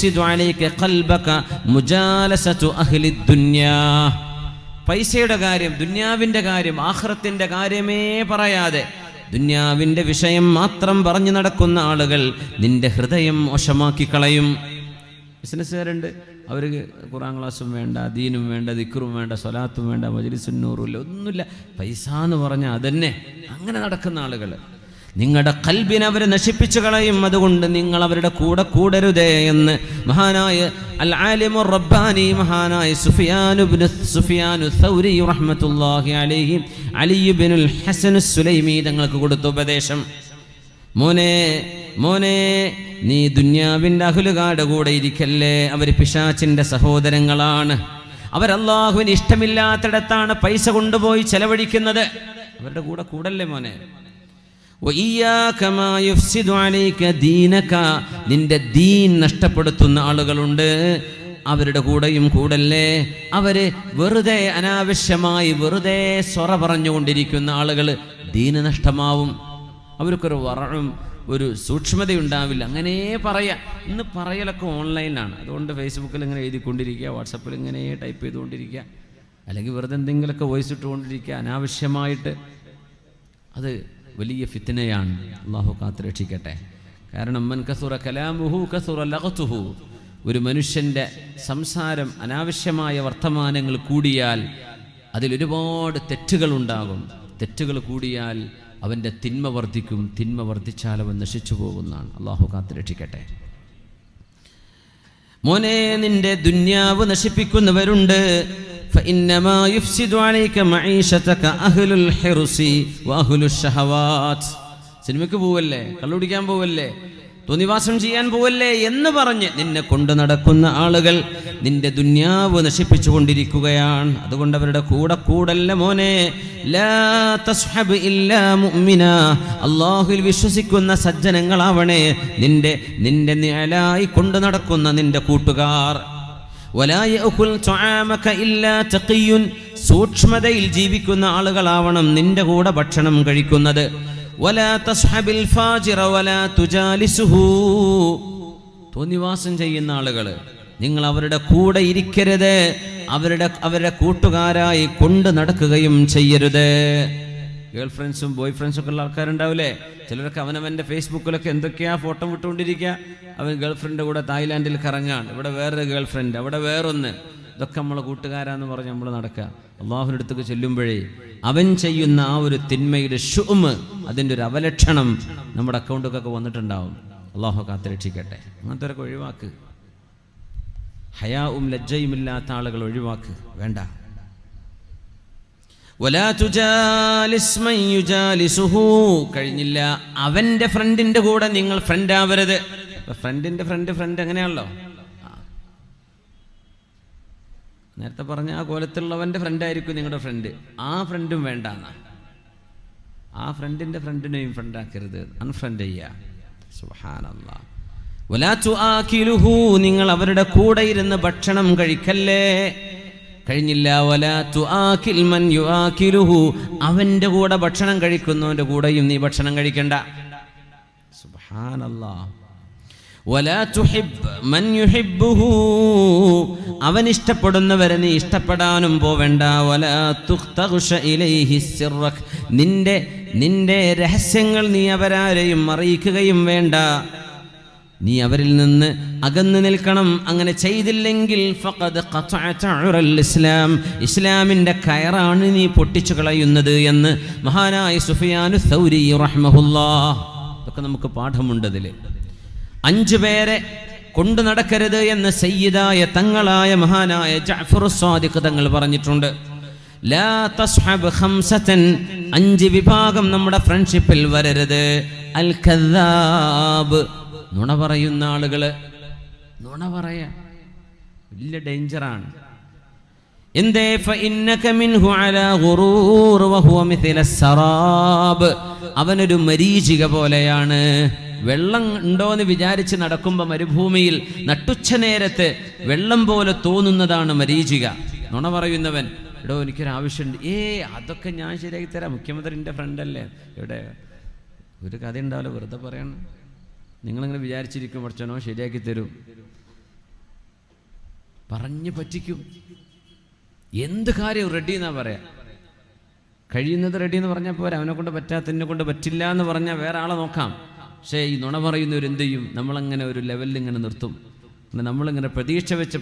യുഫ്സിദു അലൈക ഖൽബക മുജാലസതു അഹ്ലി ദുനിയാ. പൈസയുടെ കാര്യം, ദുനിയാവിന്റെ കാര്യം, ആഖിറത്തിന്റെ കാര്യമേ പറയാതെ ദുനിയാവിന്റെ വിഷയം മാത്രം പറഞ്ഞു നടക്കുന്ന ആളുകൾ നിന്റെ ഹൃദയം മോശമാക്കി കളയും. ബിസിനസ്സുകാരുണ്ട്, അവർക്ക് ഖുർആൻ ക്ലാസ്സും വേണ്ട, ദീനും വേണ്ട, ദിക്റും വേണ്ട, സ്വലാത്തും വേണ്ട, മജ്ലിസുൻ നൂറും ഇല്ല, ഒന്നുമില്ല. പൈസ എന്ന് പറഞ്ഞാൽ അതന്നെ. അങ്ങനെ നടക്കുന്ന ആളുകൾ നിങ്ങളുടെ ഖൽബിനെ അവർ നശിപ്പിച്ചു കളയും. അതുകൊണ്ട് നിങ്ങൾ അവരുടെ കൂടെ കൂടരുതേ എന്ന് മഹാനായ അൽ ആലിമുർ റബ്ബാനി, മഹാനായ സുഫിയാനു സൗരി റഹ്മത്തുള്ളാഹി അലൈഹി അലി ഇബ്നുൽ ഹസൻ സുലൈമി തങ്ങൾക്ക് കൊടുത്ത ഉപദേശം. മോനെ നീ ദുനിയാവിൻ്റെ അഹ്ലുകാരുടെ കൂടെ ഇരിക്കല്ലേ. അവർ പിശാചിന്റെ സഹോദരങ്ങളാണ്. അവരല്ലാഹുവിന് ഇഷ്ടമില്ലാത്തിടത്താണ് പൈസ കൊണ്ടുപോയി ചെലവഴിക്കുന്നത്. അവരുടെ കൂടെ കൂടല്ലേ മോനെ. നിന്റെ ദീൻ നഷ്ടപ്പെടുത്തുന്ന ആളുകളുണ്ട്, അവരുടെ കൂടെയും കൂടല്ലേ. അവര് വെറുതെ അനാവശ്യമായി വെറുതെ സൊറ പറഞ്ഞുകൊണ്ടിരിക്കുന്ന ആളുകൾ ദീന് നഷ്ടമാവും. അവർക്കൊരു വറവും ഒരു സൂക്ഷ്മതയുണ്ടാവില്ല. അങ്ങനെ പറയാം. ഇന്ന് പറയലൊക്കെ ഓൺലൈനിലാണ്. അതുകൊണ്ട് ഫേസ്ബുക്കിൽ ഇങ്ങനെ എഴുതിക്കൊണ്ടിരിക്കുക, വാട്സപ്പിൽ ഇങ്ങനെ ടൈപ്പ് ചെയ്തുകൊണ്ടിരിക്കുക, അല്ലെങ്കിൽ വെറുതെ എന്തെങ്കിലുമൊക്കെ വോയിസ് ഇട്ടുകൊണ്ടിരിക്കുക അനാവശ്യമായിട്ട്. അത് വലിയ ഫിത്നയാണ്. അള്ളാഹു കാത്ത് രക്ഷിക്കട്ടെ. കാരണം മൻ കസുറ കലാമുഹു കസുറ ലഗതുഹു. ഒരു മനുഷ്യൻ്റെ സംസാരം, അനാവശ്യമായ വർത്തമാനങ്ങൾ കൂടിയാൽ അതിലൊരുപാട് തെറ്റുകളുണ്ടാകും. തെറ്റുകൾ കൂടിയാൽ അവൻ്റെ തിന്മ വർദ്ധിക്കും. തിന്മ വർദ്ധിച്ചാൽ അവൻ നശിച്ചു പോകുന്നതാണ്. അള്ളാഹു കാത്ത് രക്ഷിക്കട്ടെ. മോനെ, നിന്റെ ദുന്യാവ് നശിപ്പിക്കുന്നവരുണ്ട്. فإنما يفسد عليك معيشتك أهل الحرص وأهل الشهوات. സിനിമയ്ക്ക് പോവല്ലേ, കള്ളുടിക്കാൻ പോവല്ലേ, തോന്നിവാസം ചെയ്യാൻ പോവല്ലേ എന്ന് പറഞ്ഞ് നിന്നെ കൊണ്ട് നടക്കുന്ന ആളുകൾ നിന്റെ ദുന്യാവ് നശിപ്പിച്ചു കൊണ്ടിരിക്കുകയാണ്. അതുകൊണ്ട് അവരുടെ കൂടെ കൂടല്ല മോനെ. ലാ തസ്ഹബ് ഇല്ലാ മുഅ്മിന. അല്ലാഹുവിൽ വിശ്വസിക്കുന്ന സജ്ജനങ്ങളാവണേ നിന്റെ നിഴലായി കൊണ്ട് നടക്കുന്ന നിന്റെ കൂട്ടുകാർ. വലാ യഅകുൽ തുആമക ഇല്ലാ തഖിയ്യുൻ. സൂക്ഷ്മതയിൽ ജീവിക്കുന്ന ആളുകളാവണം നിന്റെ കൂടെ ഭക്ഷണം കഴിക്കുന്നത്. വലാ തസ്ഹബിൽ ഫാജിറ വലാ തുജാലിസുഹു. തോന്നിവാസം ചെയ്യുന്ന ആളുകൾ നിങ്ങൾ അവരുടെ കൂടെ ഇരിക്കരുത്. അവരുടെ കൂട്ടുകാരായി കൊണ്ട് നടക്കുകയും ചെയ്യരുത്. ഗേൾ ഫ്രണ്ട്സും ബോയ് ഫ്രണ്ട്സും ഒക്കെ ഉള്ള ആൾക്കാരുണ്ടാവില്ലേ. ചിലരൊക്കെ അവനവൻ്റെ ഫേസ്ബുക്കിലൊക്കെ എന്തൊക്കെയാ ഫോട്ടോ വിട്ടുകൊണ്ടിരിക്കുക. അവൻ ഗേൾ ഫ്രണ്ട് കൂടെ തായ്ലാൻഡിൽ കറങ്ങാൻ, ഇവിടെ വേറൊരു ഗേൾ ഫ്രണ്ട്, അവിടെ വേറൊന്ന്. ഇതൊക്കെ നമ്മളെ കൂട്ടുകാരാന്ന് പറഞ്ഞ് നമ്മൾ നടക്കുക. അള്ളാഹുവിൻ്റെ അടുത്തേക്ക് ചെല്ലുമ്പോഴേ അവൻ ചെയ്യുന്ന ആ ഒരു തിന്മയുടെ ഷുഅ്മ്, അതിൻ്റെ ഒരു അവലക്ഷണം നമ്മുടെ അക്കൗണ്ടൊക്കെ വന്നിട്ടുണ്ടാവും. അള്ളാഹു കാത്തുരക്ഷിക്കട്ടെ. അങ്ങനത്തെവരൊക്കെ ഒഴിവാക്ക്. ഹയാവും ലജ്ജയുമില്ലാത്ത ആളുകൾ ഒഴിവാക്ക്, വേണ്ട. വലാ തുജാലിസ് മൻ യുജാലിസുഹു. കഴിഞ്ഞില്ല, അവൻ്റെ ഫ്രണ്ടിൻ്റെ കൂടെ നിങ്ങൾ ഫ്രണ്ട് ആവരുത്. ഫ്രണ്ടിൻ്റെ ഫ്രണ്ട് അങ്ങനെയാണല്ലോ. നേരത്തെ പറഞ്ഞ ആ കോലത്തിലുള്ളവൻ്റെ ഫ്രണ്ടായിരിക്കും നിങ്ങളുടെ ഫ്രണ്ട്. ആ ഫ്രണ്ടും വേണ്ട. ആ ഫ്രണ്ടിൻ്റെ ഫ്രണ്ടിനെയും ഫ്രണ്ടാക്കരുത്, അൺഫ്രണ്ട് ചെയ്യുക. സുബ്ഹാനല്ലാഹ്. വലാ തുആകിലുഹു. നിങ്ങൾ അവരുടെ കൂടെ ഇരുന്ന് ഭക്ഷണം കഴിക്കല്ലേ. കഴിഞ്ഞില്ല, വലാ തുആകിൽ മൻ യുആകിലുഹു. അവൻ്റെ കൂടെ ഭക്ഷണം കഴിക്കുന്നവൻ്റെ കൂടെയും നീ ഭക്ഷണം കഴിക്കണ്ട. സുബ്ഹാനല്ലാഹ്. വലാ തുഹിബ് മൻ യുഹിബ്ബുഹു. അവൻ ഇഷ്ടപ്പെടുന്നവരെ നീ ഇഷ്ടപ്പെടാനും പോവേണ്ട. വലാ തുഖ്തഗ്ഷ ഇലൈഹി സിർറക്. നിന്റെ രഹസ്യങ്ങൾ നീ അവരാരെയും അറിയിക്കുകയും വേണ്ട. നീ അവരിൽ നിന്ന് അകന്നു നിൽക്കണം. അങ്ങനെ ചെയ്തില്ലെങ്കിൽ ഫഖദ് ഖതഅത ഉറൽ ഇസ്ലാം. ഇസ്ലാമിൻ്റെ കയറാണ് നീ പൊട്ടിച്ചു കളയുന്നത് എന്ന് മഹാനായ സുഫിയാനു സൗരി റഹ്മഹുല്ലാഹ്. ഇതൊക്കെ നമുക്ക് പാഠമുണ്ടതിൽ. 5 പേരെ കൊണ്ടു നടക്കരുത് എന്ന് സയ്യിദായ തങ്ങളായ മഹാനായ ജഅഫർ സ്വാദിഖ് തങ്ങൾ പറഞ്ഞിട്ടുണ്ട്. ലാ തസ്ഹബ് ഖംസതൻ. 5 വിഭാഗം നമ്മുടെ ഫ്രണ്ട്ഷിപ്പിൽ വരരുത്. അൽ കദ്ദാബ്. നുണ പറയുന്ന ആളുകള്. നുണ പറയാ വലിയ ഡേഞ്ചറാണ്. എന്തേ? ഫഇന്നക മിൻഹു അലാ ഗുറൂർ വഹുവ മിഥല സറാബ്. അവനൊരു മരീചിക പോലെയാണ്. വെള്ളം ഉണ്ടോയെന്ന് വിചാരിച്ച് നടക്കുമ്പോൾ മരുഭൂമിയിൽ നട്ടുച്ച നേരത്ത് വെള്ളം പോലെ തോന്നുന്നതാണ് മരീചിക. നുണ പറയുന്നവൻ. എടോ എനിക്കൊരാവശ്യമുണ്ട്. അതൊക്കെ ഞാൻ ശരിയാക്കി തരാം, മുഖ്യമന്ത്രിൻ്റെ ഫ്രണ്ടല്ലേ. ഇവിടെ ഒരു കഥ ഉണ്ടാവില്ല, വെറുതെ പറയണം. നിങ്ങളിങ്ങനെ വിചാരിച്ചിരിക്കും പഠിച്ചനോ ശരിയാക്കി തരും. പറഞ്ഞ് പറ്റിക്കും. എന്ത് കാര്യം റെഡി എന്നാ പറയാം. കഴിയുന്നത് റെഡി എന്ന് പറഞ്ഞാൽ പോരാ, അവനെ കൊണ്ട് പറ്റാത്തതിനെ കൊണ്ട് പറ്റില്ല എന്ന് പറഞ്ഞാൽ വേറെ ആളെ നോക്കാം. പക്ഷേ ഈ നുണ പറയുന്നവരെന്ത് ചെയ്യും? നമ്മളങ്ങനെ ഒരു ലെവലിൽ ഇങ്ങനെ നിർത്തും. നമ്മളിങ്ങനെ പ്രതീക്ഷ വെച്ച്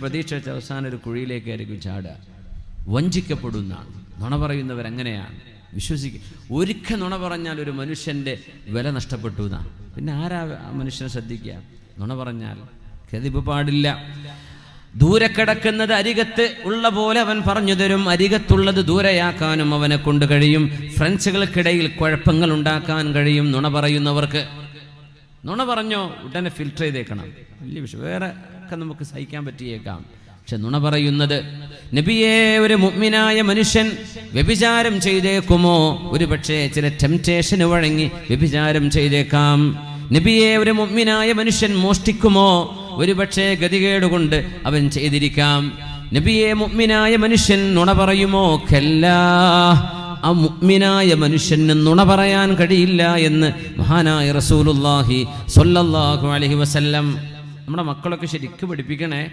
അവസാനം ഒരു കുഴിയിലേക്കായിരിക്കും ചാടുക. വഞ്ചിക്കപ്പെടുന്നതാണ് നുണ പറയുന്നവരങ്ങനെയാണ്. വിശ്വസിക്കുക. ഒരിക്കൽ നുണ പറഞ്ഞാൽ ഒരു മനുഷ്യൻ്റെ വില നഷ്ടപ്പെട്ടു എന്നാണ്. പിന്നെ ആരാ ആ മനുഷ്യനെ ശ്രദ്ധിക്കുക? നുണ പറഞ്ഞാൽ കെദിബ് പാടില്ല. ദൂരെ കിടക്കുന്നത് അരികത്ത് ഉള്ള പോലെ അവൻ പറഞ്ഞു തരും. അരികത്തുള്ളത് ദൂരെയാക്കാനും അവനെ കൊണ്ട് കഴിയും. ഫ്രണ്ട്സുകൾക്കിടയിൽ കുഴപ്പങ്ങൾ ഉണ്ടാക്കാൻ കഴിയും നുണ പറയുന്നവർക്ക്. നുണ പറഞ്ഞോ ഉടനെ ഫിൽറ്റർ ചെയ്തേക്കണം. വലിയ വിഷയം. വേറെ ഒക്കെ നമുക്ക് സഹിക്കാൻ പറ്റിയേക്കാം. പക്ഷെ നുണ പറയുന്നത്, നബിയെ ഒരു മുഅ്മിനായ മനുഷ്യൻ വ്യഭിചാരം ചെയ്തേക്കുമോ? ഒരു പക്ഷേ ചില ടെംപ്റ്റേഷന് വഴങ്ങി വ്യഭിചാരം ചെയ്തേക്കാം. നബിയെ ഒരു മുഅ്മിനായ മനുഷ്യൻ മോഷ്ടിക്കുമോ? ഒരു പക്ഷേ ഗതികേടുകൊണ്ട് അവൻ ചെയ്തിരിക്കാം. നബിയെ മുഅ്മിനായ മനുഷ്യൻ നുണ പറയുമോ? കല്ലാ, ആ മുഅ്മിനായ മനുഷ്യന് നുണ പറയാൻ കഴിയില്ല എന്ന് മഹാനായ റസൂലുള്ളാഹി സ്വല്ലല്ലാഹു അലൈഹി വസല്ലം. നമ്മുടെ മക്കളൊക്കെ ശരിക്കും പഠിപ്പിക്കണേ.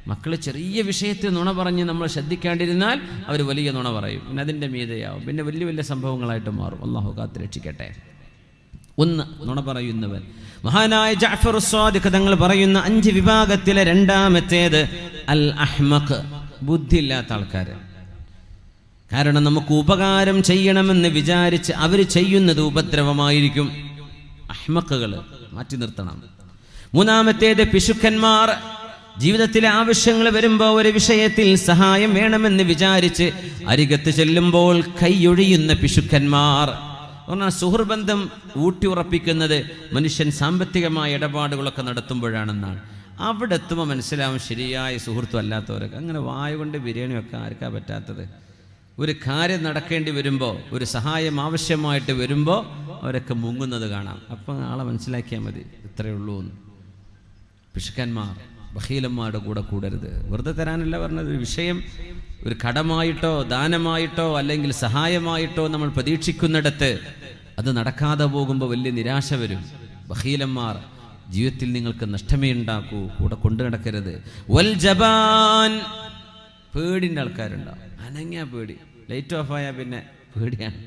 മക്കൾ ചെറിയ വിഷയത്തിൽ നുണ പറഞ്ഞ് നമ്മൾ ശ്രദ്ധിക്കാണ്ടിരുന്നാൽ അവർ വലിയ നുണ പറയും. പിന്നെ അതിൻ്റെ മീതയാവും. പിന്നെ വലിയ വലിയ സംഭവങ്ങളായിട്ട് മാറും. അള്ളാഹു കാത്ത് രക്ഷിക്കട്ടെ. ഒന്ന്, നുണ പറയുന്നവൻ. മഹാനായ ജഅഫർ സ്വാദിഖ് തങ്ങൾ പറയുന്ന 5 വിഭാഗത്തിലെ രണ്ടാമത്തേത് അൽ അഹ്മഖ്, ബുദ്ധിയില്ലാത്ത ആൾക്കാർ. കാരണം നമുക്ക് ഉപകാരം ചെയ്യണമെന്ന് വിചാരിച്ച് അവർ ചെയ്യുന്നത് ഉപദ്രവമായിരിക്കും. അഹ്മഖുകൾ മാറ്റി നിർത്തണം. മൂന്നാമത്തേത് പിശുക്കന്മാർ. ജീവിതത്തിലെ ആവശ്യങ്ങൾ വരുമ്പോൾ ഒരു വിഷയത്തിൽ സഹായം വേണമെന്ന് വിചാരിച്ച് അരികത്ത് ചെല്ലുമ്പോൾ കൈയൊഴിയുന്ന പിശുക്കന്മാർ. പറഞ്ഞാൽ സുഹൃബന്ധം ഊട്ടി ഉറപ്പിക്കുന്നത് മനുഷ്യൻ സാമ്പത്തികമായ ഇടപാടുകളൊക്കെ നടത്തുമ്പോഴാണെന്നാണ്. അവിടെ എത്തുമ്പോൾ മനസ്സിലാവും ശരിയായ സുഹൃത്തും അല്ലാത്തവരൊക്കെ. അങ്ങനെ വായ കൊണ്ട് ബിരിയാണി വെക്കാൻ ആർക്കാ പറ്റാത്തത്? ഒരു കാര്യം നടക്കേണ്ടി വരുമ്പോൾ, ഒരു സഹായം ആവശ്യമായിട്ട് വരുമ്പോൾ അവരൊക്കെ മുങ്ങുന്നത് കാണാം. അപ്പം ആളെ മനസ്സിലാക്കിയാൽ മതി, ഇത്രയേ ഉള്ളൂ എന്ന്. പിശുക്കന്മാർ, ബഖീലന്മാരുടെ കൂടെ കൂടരുത്. വെറുതെ തരാനല്ല പറഞ്ഞത്. ഒരു വിഷയം ഒരു കടമായിട്ടോ ദാനമായിട്ടോ അല്ലെങ്കിൽ സഹായമായിട്ടോ നമ്മൾ പ്രതീക്ഷിക്കുന്നിടത്ത് അത് നടക്കാതെ പോകുമ്പോൾ വലിയ നിരാശ വരും. ബഖീലന്മാർ ജീവിതത്തിൽ നിങ്ങൾക്ക് നഷ്ടമേ ഉണ്ടാക്കൂ. കൂടെ കൊണ്ടു നടക്കരുത്. വൽ ജബാൻ, പേടിൻ്റെ ആൾക്കാരുണ്ടാവും. അനങ്ങിയ പേടി. ലൈറ്റ് ഓഫ് ആയാൽ പിന്നെ പേടിയാണ്.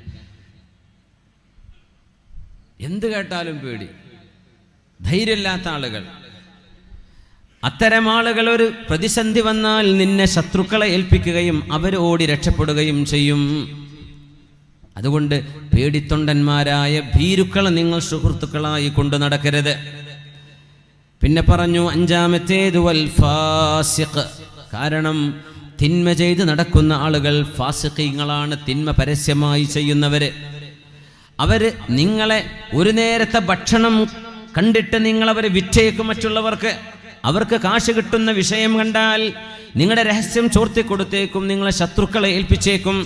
എന്ത് കേട്ടാലും പേടി. ധൈര്യമില്ലാത്ത ആളുകൾ. അത്തരം ആളുകൾ ഒരു പ്രതിസന്ധി വന്നാൽ നിന്നെ ശത്രുക്കളെ ഏൽപ്പിക്കുകയും അവർ ഓടി രക്ഷപ്പെടുകയും ചെയ്യും. അതുകൊണ്ട് പേടിത്തൊണ്ടന്മാരായ ഭീരുക്കളെ നിങ്ങൾ സുഹൃത്തുക്കളായി കൊണ്ടു നടക്കരുത്. പിന്നെ പറഞ്ഞു അഞ്ചാമത്തേത് വൽ ഫാസിഖ്. കാരണം തിന്മ ചെയ്ത് നടക്കുന്ന ആളുകൾ ഫാസിഖീങ്ങളാണ്. തിന്മ പരസ്യമായി ചെയ്യുന്നവര്. അവര് നിങ്ങളെ ഒരു നേരത്തെ ഭക്ഷണം കണ്ടിട്ട് നിങ്ങളവരെ വിറ്റേക്കും മറ്റുള്ളവർക്ക്. അവർക്ക് കാശ് കിട്ടുന്ന വിഷയം കണ്ടാൽ നിങ്ങളുടെ രഹസ്യം ചോർത്തിക്കൊടുത്തേക്കും, നിങ്ങളെ ശത്രുക്കളെ ഏൽപ്പിച്ചേക്കും.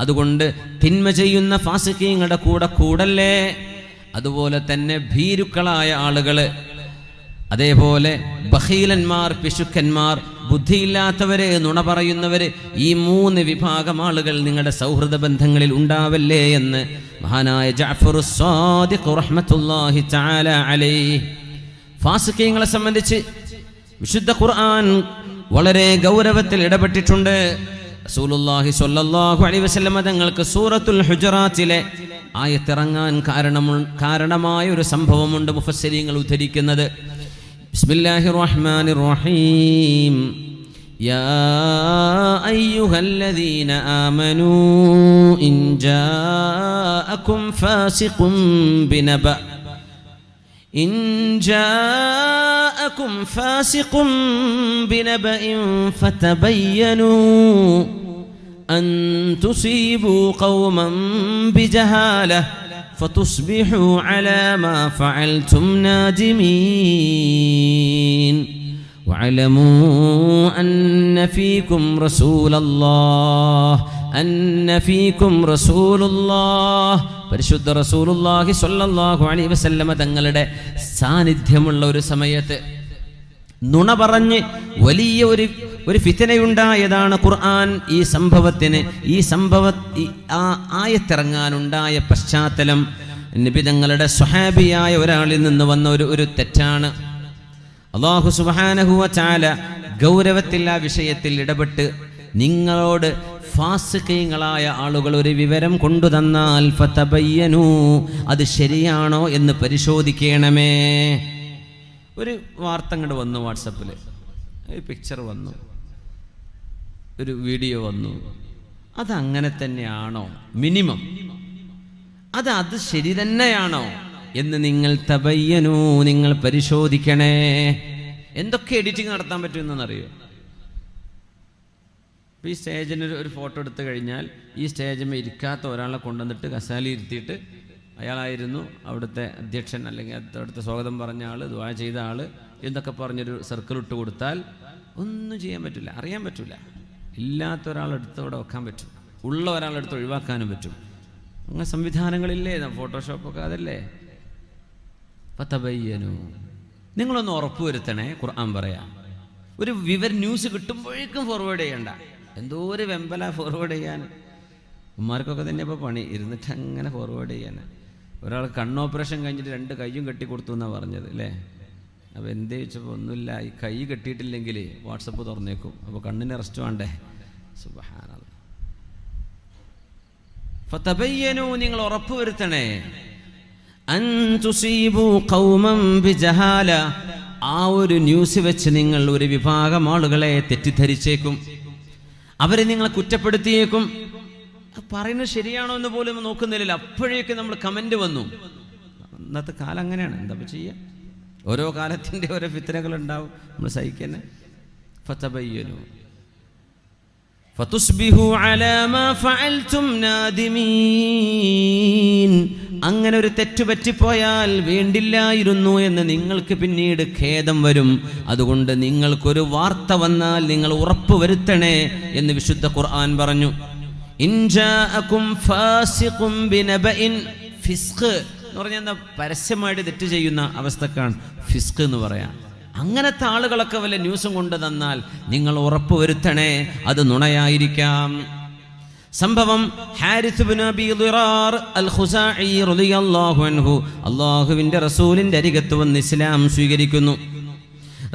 അതുകൊണ്ട് തിന്മ ചെയ്യുന്ന ഫാസിഖീങ്ങളുടെ കൂടെ കൂടല്ലേ. അതുപോലെ തന്നെ ഭീരുക്കളായ ആളുകള്, അതേപോലെ ബഖീലന്മാർ, പിശുക്കന്മാർ, ബുദ്ധിയില്ലാത്തവര്, നുണ പറയുന്നവര്, ഈ 3 വിഭാഗം ആളുകൾ നിങ്ങളുടെ സൗഹൃദ ബന്ധങ്ങളിൽ ഉണ്ടാവല്ലേ എന്ന് മഹാനായ ജഅഫർ സ്വാദിഖ് റഹ്മത്തുള്ളാഹി തആല അലൈഹി ഫാസിഖീങ്ങളെ സംബന്ധിച്ച് വിശുദ്ധ ഖുർആൻ വളരെ ഗൗരവത്തിൽ ഇടപെട്ടിട്ടുണ്ട്. റസൂലുള്ളാഹി സ്വല്ലല്ലാഹു അലൈഹി വസല്ലം തങ്ങൾക്ക് സൂറത്തുൽ ഹുജറാത്തിലെ ആയത്തിറങ്ങാൻ കാരണമായ ഒരു സംഭവമുണ്ട് മുഫസ്സിരീങ്ങൾ ഉദ്ധരിക്കുന്നത്. ബിസ്മില്ലാഹിർ റഹ്മാനിർ റഹീം. യാ അയ്യുഹല്ലദീന ആമനൂ ഇൻ ജാഅകും ഫാസിഖുൻ ബിനബ إن جاءكم فاسق بنبأ فتبينوا أن تصيبوا قوما بجهالة فتصبحوا على ما فعلتم نادمين واعلموا أن فيكم رسول الله പരിശുദ്ധ റസൂലുള്ളാഹി സ്വല്ലല്ലാഹു അലൈഹി വസല്ലമ തങ്ങളുടെ സാന്നിധ്യമുള്ള ഒരു സമയത്ത് നുണ പറഞ്ഞ് വലിയ ഒരു ഫിത്നയുണ്ടായതാണ് ഖുർആൻ. ഈ ആയത്തിറങ്ങാനുണ്ടായ പശ്ചാത്തലം നബി തങ്ങളുടെ സ്വഹാബിയായ ഒരാളിൽ നിന്ന് വന്ന ഒരു തെറ്റാണ്. അല്ലാഹു സുബ്ഹാനഹു വ തആല ഗൗരവത്തിൽ ആ വിഷയത്തിൽ ഇടപെട്ട് നിങ്ങളോട് ഫാസിഖീങ്ങളായ ആളുകൾ ഒരു വിവരം കൊണ്ടു തന്നാൽ ഫതബയ്യനൂ, അത് ശരിയാണോ എന്ന് പരിശോധിക്കണമേ. ഒരു വാർത്ത അങ്ങോട്ട് വന്നു, വാട്സപ്പിൽ ഒരു പിക്ചർ വന്നു, ഒരു വീഡിയോ വന്നു, അതങ്ങനെ തന്നെയാണോ, മിനിമം അത് ശരി തന്നെയാണോ എന്ന് നിങ്ങൾ തബയ്യനൂ, നിങ്ങൾ പരിശോധിക്കണേ. എന്തൊക്കെ എഡിറ്റിംഗ് നടത്താൻ പറ്റുമെന്നറിയോ? ഈ സ്റ്റേജിന് ഒരു ഫോട്ടോ എടുത്തു കഴിഞ്ഞാൽ ഈ സ്റ്റേജിൽ ഇരിക്കാത്ത ഒരാളെ കൊണ്ടുവന്നിട്ട് കസാലി ഇരുത്തിയിട്ട് അയാളായിരുന്നു അവിടുത്തെ അധ്യക്ഷൻ അല്ലെങ്കിൽ അവിടുത്തെ സ്വാഗതം പറഞ്ഞ ആൾ, ദുആ ചെയ്ത ആൾ എന്നൊക്കെ പറഞ്ഞൊരു സർക്കിൾ ഇട്ട് കൊടുത്താൽ ഒന്നും ചെയ്യാൻ പറ്റില്ല, അറിയാൻ പറ്റില്ല. ഇല്ലാത്ത ഒരാളെടുത്ത് അവിടെ വെക്കാൻ പറ്റും, ഉള്ള ഒരാളെടുത്ത് ഒഴിവാക്കാനും പറ്റും. അങ്ങനെ സംവിധാനങ്ങളില്ലേ, ഫോട്ടോഷോപ്പൊക്കെ അതല്ലേ. ഫതബയ്യനൂ, നിങ്ങളൊന്ന് ഉറപ്പുവരുത്തണേ. ഖുർആൻ പറയാം, ഒരു ന്യൂസ് കിട്ടുമ്പോഴേക്കും ഫോർവേഡ് ചെയ്യണ്ട. എന്തോ ഒരു വെമ്പല ഫോർവേഡ് ചെയ്യാൻ. ഉമ്മാർക്കൊക്കെ തന്നെ ഇപ്പോൾ പണി, ഇരുന്നിട്ട് അങ്ങനെ ഫോർവേഡ് ചെയ്യാൻ. ഒരാൾ കണ്ണ് ഓപ്പറേഷൻ കഴിഞ്ഞിട്ട് 2 കൈയും കെട്ടി കൊടുത്തു എന്നാണ് പറഞ്ഞത് അല്ലേ? അപ്പോൾ എന്തേ ചോദിച്ചപ്പോൾ ഒന്നുമില്ല, ഈ കൈ കെട്ടിയിട്ടില്ലെങ്കിൽ വാട്സപ്പ് തുറന്നേക്കും, അപ്പോൾ കണ്ണിന് റെസ്റ്റ് വേണ്ടേ. സുബ്ഹാനല്ലാഹ്. ഫതബയ്യനൂ, നിങ്ങൾ ഉറപ്പുവരുത്തണേ. അൻ തുസീബു ഖൗമൻ ബിജഹാല, ആ ഒരു ന്യൂസ് വെച്ച് നിങ്ങൾ ഒരു വിഭാഗം ആളുകളെ തെറ്റിദ്ധരിച്ചേക്കും, അവരെ നിങ്ങളെ കുറ്റപ്പെടുത്തിയേക്കും. പറയുന്നത് ശരിയാണോ എന്ന് പോലും നോക്കുന്നില്ല, അപ്പോഴേക്ക് നമ്മൾ കമന്റ് വന്നു. ഇന്നത്തെ കാലം അങ്ങനെയാണ്, എന്താ ചെയ്യുക? ഓരോ കാലത്തിൻ്റെ ഓരോ ഫിത്നകൾ ഉണ്ടാവും, നമ്മൾ സഹിക്കന്നെ. ഫതബയ്യനൂ ഫതുസ്ബിഹു അലാ മാ ഫഅൽതും നാദിമീൻ, അങ്ങനെ ഒരു തെറ്റുപറ്റിപ്പോയാൽ വേണ്ടില്ലായിരുന്നു എന്ന് നിങ്ങൾക്ക് പിന്നീട് ഖേദം വരും. അതുകൊണ്ട് നിങ്ങൾക്കൊരു വാർത്ത വന്നാൽ നിങ്ങൾ ഉറപ്പുവരുത്തണേ എന്ന് വിശുദ്ധ ഖുർആൻ പറഞ്ഞു. ഇൻ ജാഅകും ഫാസിഖും ബിനബഇൻ, ഫിസ്ഖ് എന്ന് പറഞ്ഞാൽ എന്താ? പരസ്യമായിട്ട് തെറ്റ് ചെയ്യുന്ന അവസ്ഥക്കാണ് ഫിസ്ഖ് എന്ന് പറയാം. അങ്ങനത്തെ ആളുകളൊക്കെ വല്ല ന്യൂസും കൊണ്ട് തന്നാൽ നിങ്ങൾ ഉറപ്പുവരുത്തണേ, അത് നുണയായിരിക്കാം. സംഭവം ഹാരിസ് ഇബ്നു അബീ ദിറാർ അൽ-ഖുസാഇ റളിയല്ലാഹു അൻഹു അല്ലാഹുവിൻ്റെ റസൂലിൻ്റെ അരികത്ത് വന്ന് ഇസ്ലാം സ്വീകരിക്കുന്നു.